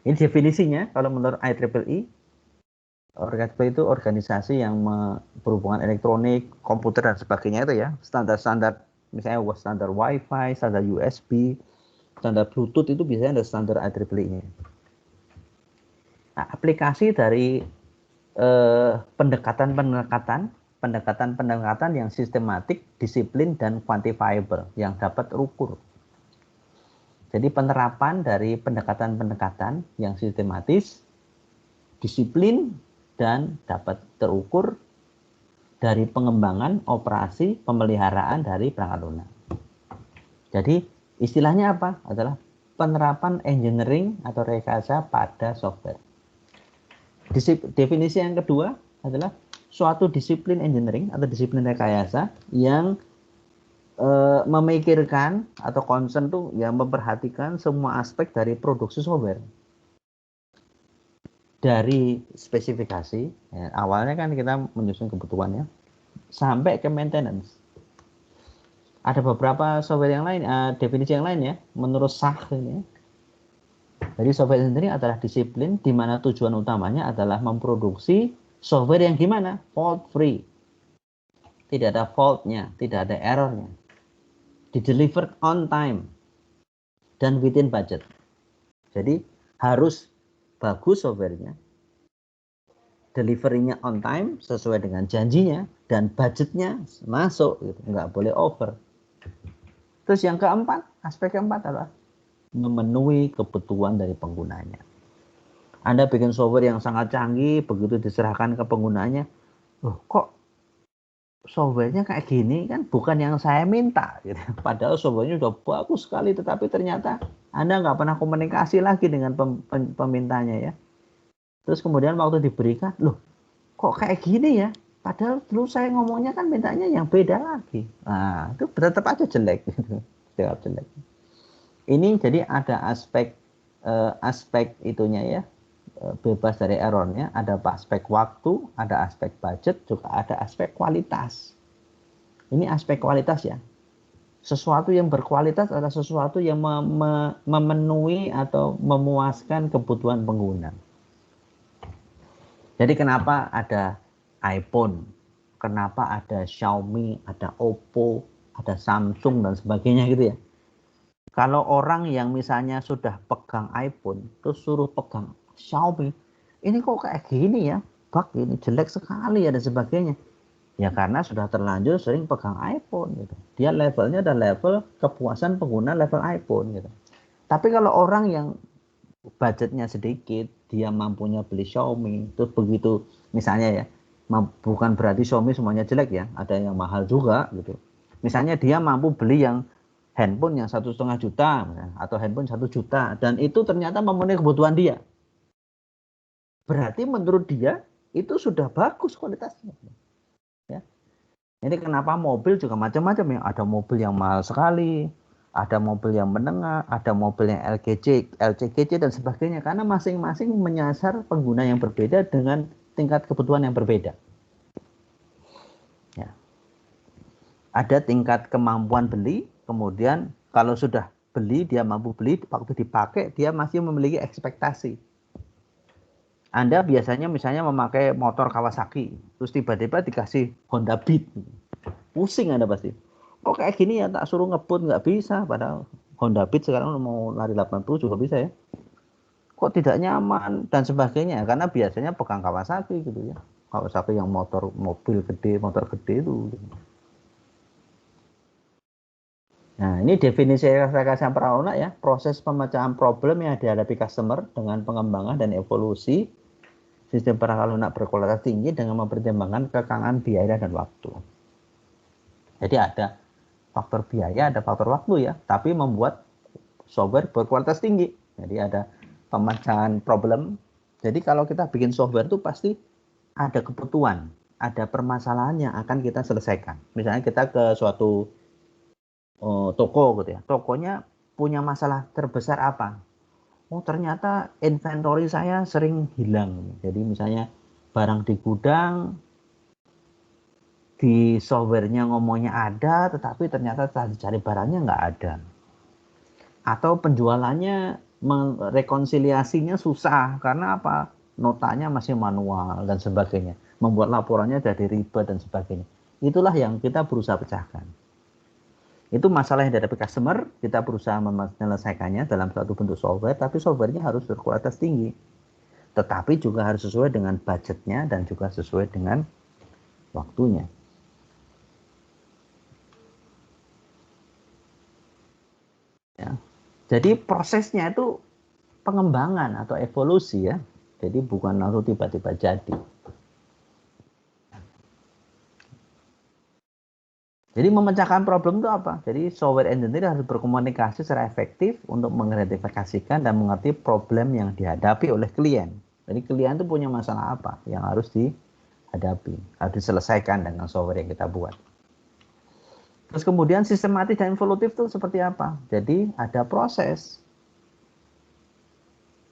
Ini definisinya kalau menurut IEEE, itu organisasi yang berhubungan elektronik, komputer dan sebagainya itu ya, standar-standar misalnya standar Wi-Fi, standar USB, standar Bluetooth itu biasanya ada standar IEEE-nya. Nah, aplikasi dari pendekatan yang sistematik, disiplin dan quantifiable yang dapat terukur. Jadi penerapan dari pendekatan-pendekatan yang sistematis, disiplin dan dapat terukur dari pengembangan operasi pemeliharaan dari perangkat lunak. Jadi istilahnya apa? Adalah penerapan engineering atau rekayasa pada software. Definisi yang kedua adalah suatu disiplin engineering atau disiplin rekayasa yang memikirkan atau concern tuh yang memperhatikan semua aspek dari produksi software. Dari spesifikasi, ya, awalnya kan kita menyusun kebutuhannya, sampai ke maintenance. Ada beberapa software yang lain, definisi yang lain ya, menurut SAH ini. Jadi software engineering adalah disiplin di mana tujuan utamanya adalah memproduksi software yang gimana? Fault free. Tidak ada fault-nya, tidak ada error-nya. Di-delivered on time dan within budget. Jadi harus bagus softwarenya, delivery-nya on time sesuai dengan janjinya dan budgetnya masuk, gitu. Nggak boleh over. Terus yang keempat, aspek keempat adalah memenuhi kebutuhan dari penggunanya. Anda bikin software yang sangat canggih, begitu diserahkan ke penggunanya, loh kok softwarenya kayak gini, kan bukan yang saya minta, gitu. Padahal softwarenya udah bagus sekali, tetapi ternyata Anda nggak pernah komunikasi lagi dengan pemintanya ya. Terus kemudian waktu diberikan, loh kok kayak gini ya? Padahal dulu saya ngomongnya kan mintanya yang beda lagi. Nah, itu tetap aja jelek. Tetap jelek. Ini jadi ada aspek itunya ya, bebas dari errornya, ada aspek waktu, ada aspek budget, juga ada aspek kualitas. Ini aspek kualitas ya. Sesuatu yang berkualitas adalah sesuatu yang memenuhi atau memuaskan kebutuhan pengguna. Jadi kenapa ada iPhone, kenapa ada Xiaomi, ada Oppo, ada Samsung dan sebagainya gitu ya. Kalau orang yang misalnya sudah pegang iPhone, terus suruh pegang Xiaomi, ini kok kayak gini ya, bug ini jelek sekali ya dan sebagainya. Ya karena sudah terlanjur sering pegang iPhone gitu. Dia levelnya adalah level kepuasan pengguna level iPhone gitu. Tapi kalau orang yang budgetnya sedikit, dia mampunya beli Xiaomi, terus begitu misalnya ya, bukan berarti Xiaomi semuanya jelek ya, ada yang mahal juga gitu. Misalnya dia mampu beli yang handphone yang 1,5 juta atau handphone 1 juta dan itu ternyata memenuhi kebutuhan dia. Berarti menurut dia itu sudah bagus kualitasnya. Ya. Ini kenapa mobil juga macam-macam ya. Ada mobil yang mahal sekali, ada mobil yang menengah, ada mobil yang LCGC dan sebagainya. Karena masing-masing menyasar pengguna yang berbeda dengan tingkat kebutuhan yang berbeda. Ya. Ada tingkat kemampuan beli, kemudian kalau sudah beli, dia mampu beli, waktu dipakai, dia masih memiliki ekspektasi. Anda biasanya misalnya memakai motor Kawasaki, terus tiba-tiba dikasih Honda Beat. Pusing Anda pasti. Kok kayak gini ya, tak suruh ngebut nggak bisa, padahal Honda Beat sekarang mau lari 80 juga bisa ya. Kok tidak nyaman dan sebagainya, karena biasanya pegang Kawasaki gitu ya. Kawasaki yang mobil gede, motor gede itu. Nah, ini definisi rekayasa pralunak ya, proses pemecahan problem yang dihadapi customer dengan pengembangan dan evolusi sistem perangkat lunak berkualitas tinggi dengan mempertimbangkan kekangan biaya dan waktu. Jadi ada faktor biaya, ada faktor waktu ya, tapi membuat software berkualitas tinggi. Jadi ada pemecahan problem. Jadi kalau kita bikin software itu pasti ada kebutuhan, ada permasalahan yang akan kita selesaikan. Misalnya kita ke suatu toko gitu ya, tokonya punya masalah terbesar apa? Oh ternyata inventory saya sering hilang. Jadi misalnya barang di gudang, di softwarenya ngomongnya ada, tetapi ternyata setelah dicari barangnya nggak ada. Atau penjualannya rekonsiliasinya susah karena apa? Notanya masih manual dan sebagainya. Membuat laporannya jadi ribet dan sebagainya. Itulah yang kita berusaha pecahkan. Itu masalah yang dihadapi customer, kita berusaha menyelesaikannya dalam suatu bentuk software, tapi softwarenya harus berkualitas tinggi. Tetapi juga harus sesuai dengan budgetnya dan juga sesuai dengan waktunya. Ya. Jadi prosesnya itu pengembangan atau evolusi ya. Jadi bukan langsung tiba-tiba jadi. Jadi memecahkan problem itu apa? Jadi software engineer harus berkomunikasi secara efektif untuk mengidentifikasikan dan mengerti problem yang dihadapi oleh klien. Jadi klien itu punya masalah apa yang harus dihadapi, harus diselesaikan dengan software yang kita buat. Terus kemudian sistematis dan evolutif itu seperti apa? Jadi ada proses.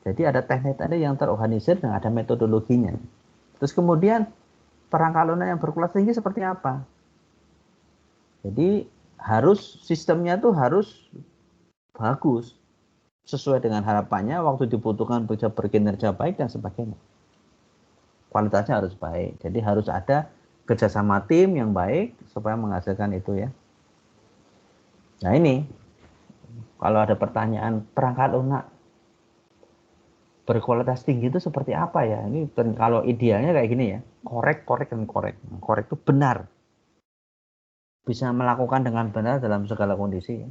Jadi ada teknik-teknik yang terorganisir dan ada metodologinya. Terus kemudian perangkat lunak yang berkualitas tinggi seperti apa? Jadi harus sistemnya tuh harus bagus sesuai dengan harapannya, waktu dibutuhkan bisa berkinerja baik dan sebagainya. Kualitasnya harus baik. Jadi harus ada kerjasama tim yang baik supaya menghasilkan itu ya. Nah ini kalau ada pertanyaan perangkat lunak berkualitas tinggi itu seperti apa ya? Ini kalau idealnya kayak gini ya, korek itu benar. Bisa melakukan dengan benar dalam segala kondisi.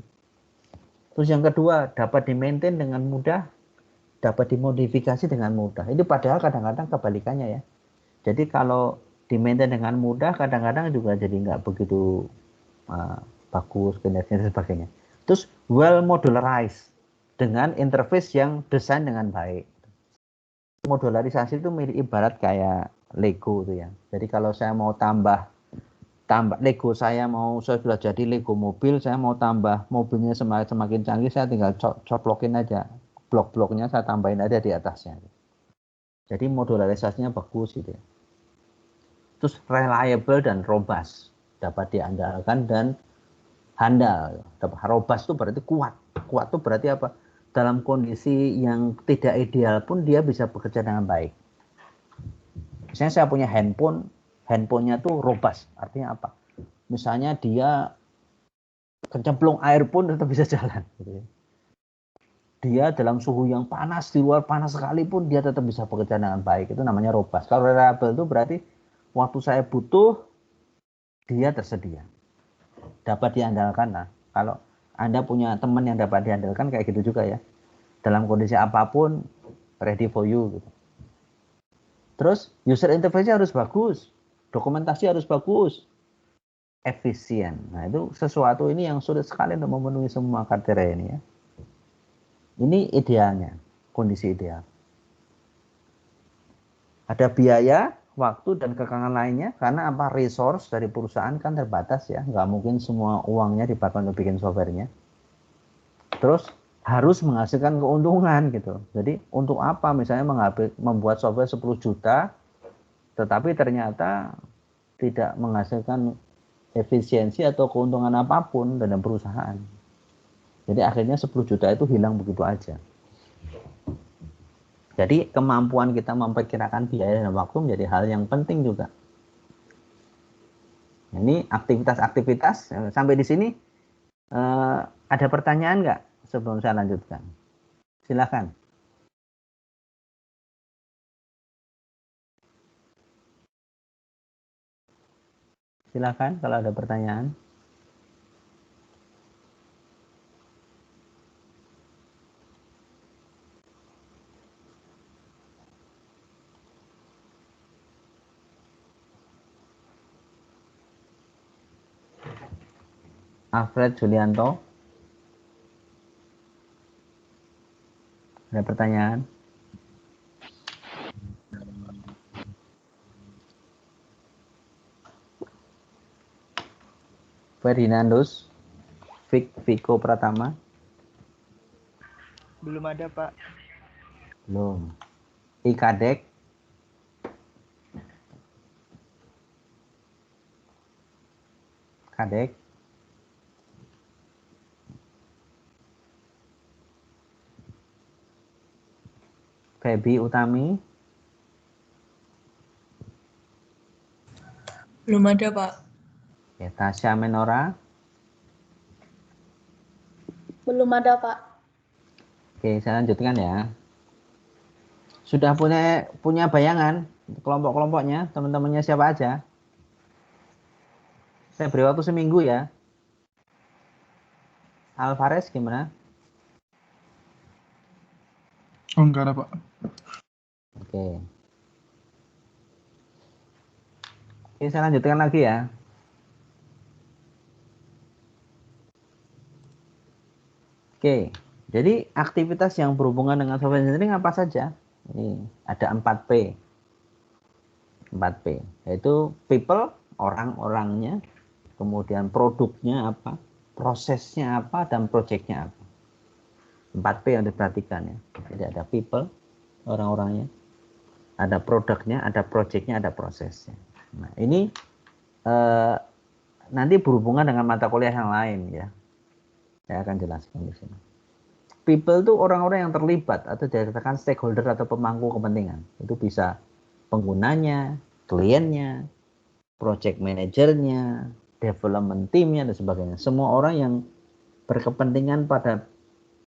Terus yang kedua, dapat di-maintain dengan mudah, dapat dimodifikasi dengan mudah. Itu padahal kadang-kadang kebalikannya ya. Jadi kalau di-maintain dengan mudah, kadang-kadang juga jadi nggak begitu bagus, kinerjanya dan sebagainya. Terus well modularized dengan interface yang desain dengan baik. Modularisasi itu ibarat kayak Lego itu ya. Jadi kalau saya mau tambah Lego saya sudah jadi Lego mobil, saya mau tambah mobilnya semakin canggih, saya tinggal coplokin aja blok-bloknya, saya tambahin aja di atasnya. Jadi modularisasinya bagus gitu ya. Terus reliable dan robust, dapat diandalkan dan handal. Robust itu berarti kuat itu berarti apa? Dalam kondisi yang tidak ideal pun dia bisa bekerja dengan baik. Misalnya saya punya handphonenya tuh robust, artinya apa? Misalnya dia kecemplung air pun tetap bisa jalan. Dia dalam suhu yang panas, di luar panas sekalipun dia tetap bisa bekerja dengan baik. Itu namanya robust. Kalau reliable itu berarti waktu saya butuh, dia tersedia. Dapat diandalkan. Nah, kalau Anda punya teman yang dapat diandalkan kayak gitu juga ya. dalam kondisi apapun ready for you gitu. Terus user interface-nya harus bagus, dokumentasi harus bagus, efisien. Nah, itu sesuatu ini yang sulit sekali untuk memenuhi semua kriteria ini ya. Ini idealnya, kondisi ideal. Ada biaya, waktu, dan kekangan lainnya, karena apa? Resource dari perusahaan kan terbatas ya, nggak mungkin semua uangnya dipakai untuk bikin softwarenya. Terus harus menghasilkan keuntungan gitu. Jadi untuk apa misalnya membuat software 10 juta, tetapi ternyata tidak menghasilkan efisiensi atau keuntungan apapun dalam perusahaan. Jadi akhirnya 10 juta itu hilang begitu aja. Jadi kemampuan kita memperkirakan biaya dan waktu menjadi hal yang penting juga. Ini aktivitas-aktivitas. Sampai di sini ada pertanyaan nggak sebelum saya lanjutkan? Silakan. Silakan kalau ada pertanyaan. Alfred Julianto. Ada pertanyaan? Ferdinandus, Viko Pratama. Belum ada, Pak. Belum. Ikadek. Kadek. Febi Utami. Belum ada, Pak. Ya, Tasya Menora. Belum ada, Pak. Oke, saya lanjutkan ya. Sudah punya bayangan kelompok-kelompoknya, teman-temannya siapa aja? Saya beri waktu seminggu ya. Alvarez gimana? Oh, enggak ada, Pak. Oke. Oke, saya lanjutkan lagi ya. Oke, jadi aktivitas yang berhubungan dengan software engineering apa saja? Ini ada 4P. 4P, yaitu people, orang-orangnya, kemudian produknya apa, prosesnya apa, dan projectnya apa. 4P yang diperhatikan ya. Jadi ada people, orang-orangnya, ada produknya, ada projectnya, ada prosesnya. Nah, ini nanti berhubungan dengan mata kuliah yang lain ya. Saya akan jelaskan di sini. People itu orang-orang yang terlibat atau dikatakan stakeholder atau pemangku kepentingan. Itu bisa penggunanya, kliennya, project manajernya, development teamnya, dan sebagainya. Semua orang yang berkepentingan pada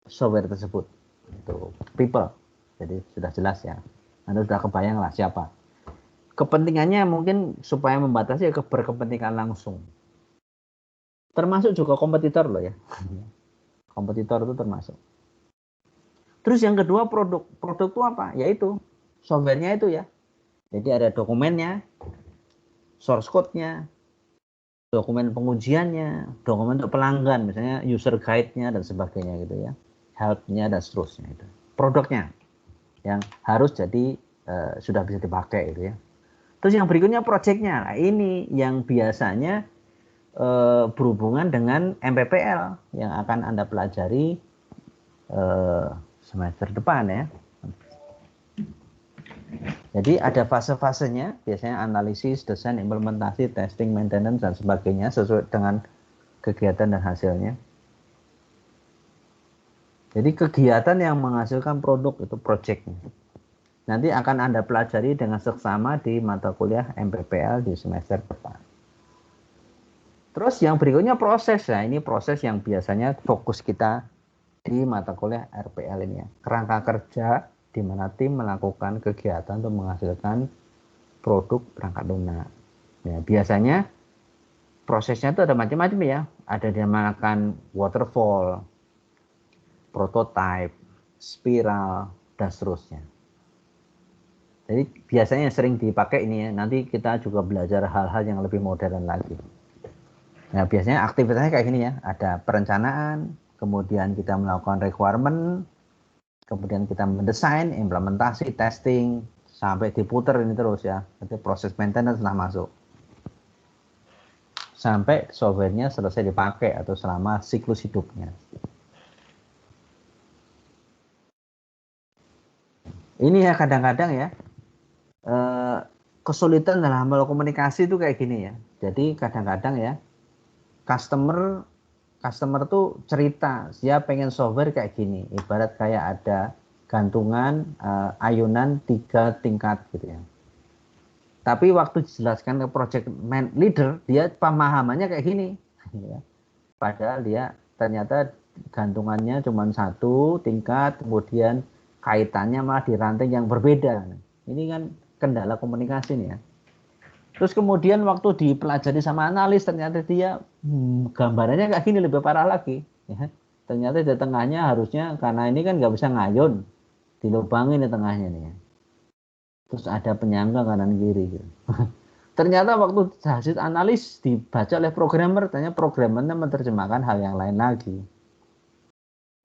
software tersebut. Itu people. Jadi sudah jelas ya. Anda sudah kebayang lah siapa. Kepentingannya mungkin supaya membatasi berkepentingan langsung. Termasuk juga kompetitor loh ya. Kompetitor itu termasuk. Terus yang kedua produk. Produk itu apa? Yaitu softwarenya itu ya. Jadi ada dokumennya, source code-nya, dokumen pengujiannya, dokumen untuk pelanggan, misalnya user guide-nya dan sebagainya gitu ya. Help-nya dan seterusnya itu. Produknya yang harus jadi sudah bisa dipakai itu ya. Terus yang berikutnya project-nya. Nah, ini yang biasanya berhubungan dengan MPPL yang akan Anda pelajari semester depan ya. Jadi ada fase-fasenya, biasanya analisis, desain, implementasi, testing, maintenance, dan sebagainya sesuai dengan kegiatan dan hasilnya. Jadi kegiatan yang menghasilkan produk itu projectnya. Nanti akan Anda pelajari dengan seksama di mata kuliah MPPL di semester depan. Terus yang berikutnya proses. Nah, ini proses yang biasanya fokus kita di mata kuliah RPL ini ya. Kerangka kerja di mana tim melakukan kegiatan untuk menghasilkan produk perangkat lunak. Ya, biasanya prosesnya itu ada macam-macam ya. Ada yang dinamakan waterfall, prototype, spiral, dan seterusnya. Jadi biasanya sering dipakai ini ya, nanti kita juga belajar hal-hal yang lebih modern lagi. Nah biasanya aktivitasnya kayak gini ya, ada perencanaan, kemudian kita melakukan requirement, kemudian kita mendesain, implementasi, testing, sampai diputer ini terus ya, nanti proses maintenance setelah masuk. Sampai softwarenya selesai dipakai atau selama siklus hidupnya. Ini ya kadang-kadang ya, kesulitan dalam komunikasi itu kayak gini ya. Jadi kadang-kadang ya customer tuh cerita dia pengen software kayak gini. Ibarat kayak ada gantungan ayunan 3 tingkat gitu ya. Tapi waktu dijelaskan ke project leader dia pemahamannya kayak gini. Padahal dia ternyata gantungannya cuma 1 tingkat, kemudian kaitannya malah di ranting yang berbeda. Ini kan kendala komunikasi nih ya. Terus kemudian waktu dipelajari sama analis ternyata dia gambarannya kayak gini, lebih parah lagi ya. Ternyata di tengahnya harusnya, karena ini kan nggak bisa ngayun, dilubangin di tengahnya nih ya. Terus ada penyangga kanan kiri gitu. Ternyata waktu hasil analis dibaca oleh programmer, ternyata programmernya menerjemahkan hal yang lain lagi.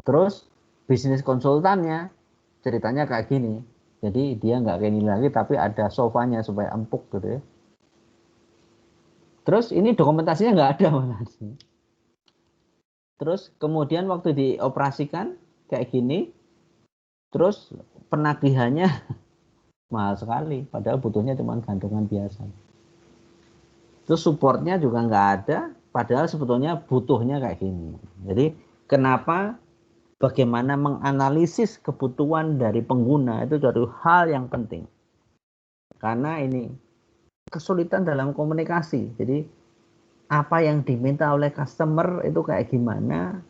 Terus bisnis konsultannya ceritanya kayak gini. Jadi dia nggak kayak gini lagi, tapi ada sofanya supaya empuk gitu ya. Terus ini dokumentasinya nggak ada malah. Terus kemudian waktu dioperasikan kayak gini, terus penagihannya mahal sekali, padahal butuhnya cuma gantungan biasa. Terus supportnya juga nggak ada, padahal sebetulnya butuhnya kayak gini. Jadi kenapa? Bagaimana menganalisis kebutuhan dari pengguna itu suatu hal yang penting. Karena ini kesulitan dalam komunikasi. Jadi apa yang diminta oleh customer itu kayak gimana?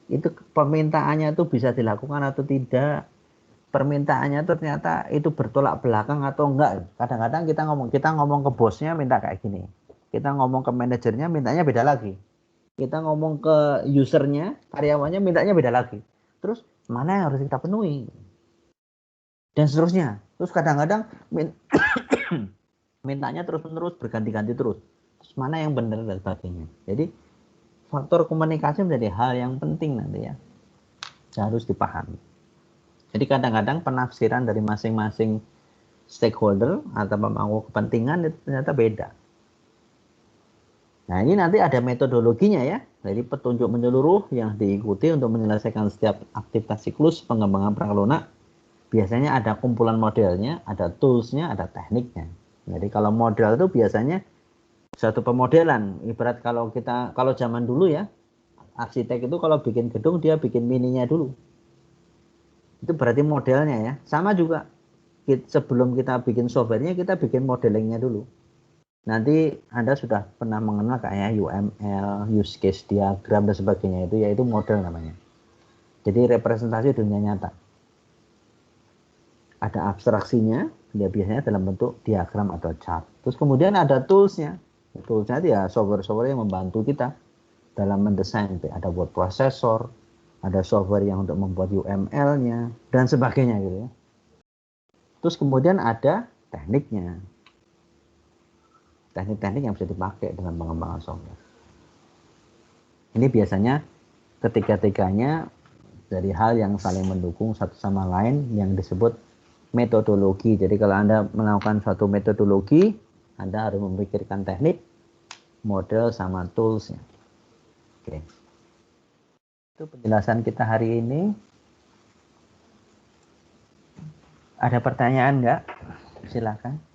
Itu permintaannya itu bisa dilakukan atau tidak? Permintaannya ternyata itu bertolak belakang atau enggak? Kadang-kadang kita ngomong ke bosnya minta kayak gini. Kita ngomong ke manajernya mintanya beda lagi. Kita ngomong ke usernya, karyawannya mintanya beda lagi. Terus mana yang harus kita penuhi? Dan seterusnya. Terus kadang-kadang mintanya terus-menerus berganti-ganti terus. Terus mana yang benar dan sebagainya. Jadi faktor komunikasi menjadi hal yang penting nanti ya. Harus dipahami. Jadi kadang-kadang penafsiran dari masing-masing stakeholder atau pemangku kepentingan itu ternyata beda. Nah ini nanti ada metodologinya ya, jadi petunjuk menyeluruh yang diikuti untuk menyelesaikan setiap aktivitas siklus pengembangan perangkat lunak. Biasanya ada kumpulan modelnya, ada toolsnya, ada tekniknya. Jadi kalau model itu biasanya satu pemodelan. Ibarat kalau zaman dulu ya, arsitek itu kalau bikin gedung dia bikin mininya dulu. Itu berarti modelnya ya. Sama juga sebelum kita bikin softwarenya kita bikin modelingnya dulu. Nanti Anda sudah pernah mengenal kayak UML, use case diagram dan sebagainya, itu yaitu model namanya. Jadi representasi dunia nyata. Ada abstraksinya, dia biasanya dalam bentuk diagram atau chart. Terus kemudian ada toolsnya. Toolsnya itu ya software-software yang membantu kita dalam mendesain. Ada word processor, ada software yang untuk membuat UML-nya dan sebagainya gitu ya. Terus kemudian ada tekniknya. Teknik-teknik yang bisa dipakai dalam pengembangan software. Ini biasanya ketiga-tiganya dari hal yang saling mendukung satu sama lain yang disebut metodologi. Jadi kalau Anda melakukan suatu metodologi, Anda harus memikirkan teknik, model, sama tools-nya. Oke. Itu penjelasan kita hari ini. Ada pertanyaan enggak? Silakan.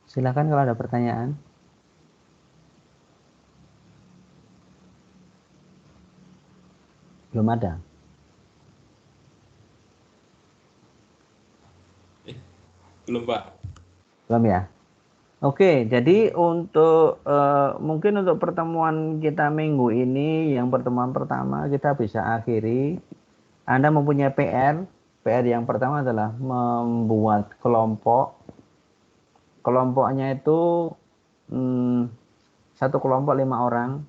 Silakan kalau ada pertanyaan. Belum ada? Belum, Pak. Belum ya? Oke, jadi untuk mungkin untuk pertemuan kita minggu ini, yang pertemuan pertama kita bisa akhiri. Anda mempunyai PR. PR yang pertama adalah membuat kelompok kelompoknya itu satu kelompok 5 orang.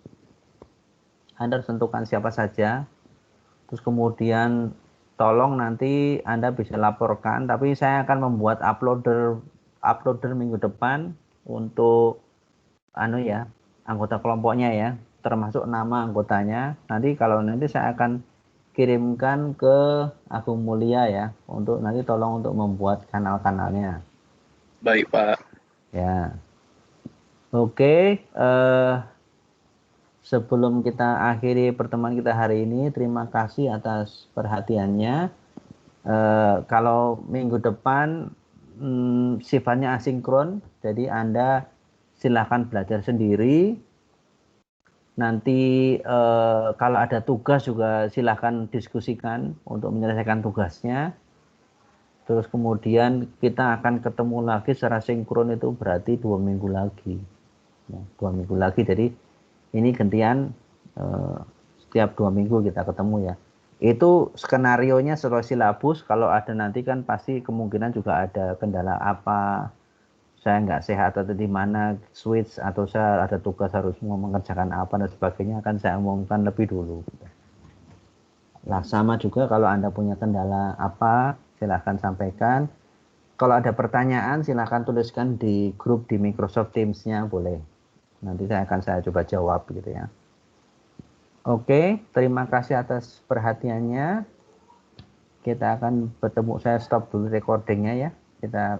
Anda harus tentukan siapa saja. Terus kemudian tolong nanti Anda bisa laporkan, tapi saya akan membuat uploader minggu depan untuk anggota kelompoknya ya, termasuk nama anggotanya. Nanti saya akan kirimkan ke Agung Mulia ya, untuk nanti tolong untuk membuat kanal-kanalnya. Baik, Pak. Ya. Oke, sebelum kita akhiri pertemuan kita hari ini, terima kasih atas perhatiannya. Kalau minggu depan sifatnya asinkron, jadi Anda silahkan belajar sendiri. Nanti kalau ada tugas juga silahkan diskusikan untuk menyelesaikan tugasnya. Terus kemudian kita akan ketemu lagi secara sinkron itu berarti 2 minggu lagi. Ya, 2 minggu lagi, jadi ini gantian setiap 2 minggu kita ketemu ya. Itu skenarionya sesuai silabus. Kalau ada nanti kan pasti kemungkinan juga ada kendala apa, saya nggak sehat atau di mana, switch, atau saya ada tugas harus mau mengerjakan apa dan sebagainya, akan saya umumkan lebih dulu. Nah, sama juga kalau Anda punya kendala apa, silahkan sampaikan. Kalau ada pertanyaan silahkan tuliskan di grup di Microsoft Teams-nya, boleh. Nanti saya coba jawab gitu ya. Oke, terima kasih atas perhatiannya. Kita akan bertemu, saya stop dulu recordingnya ya. Kita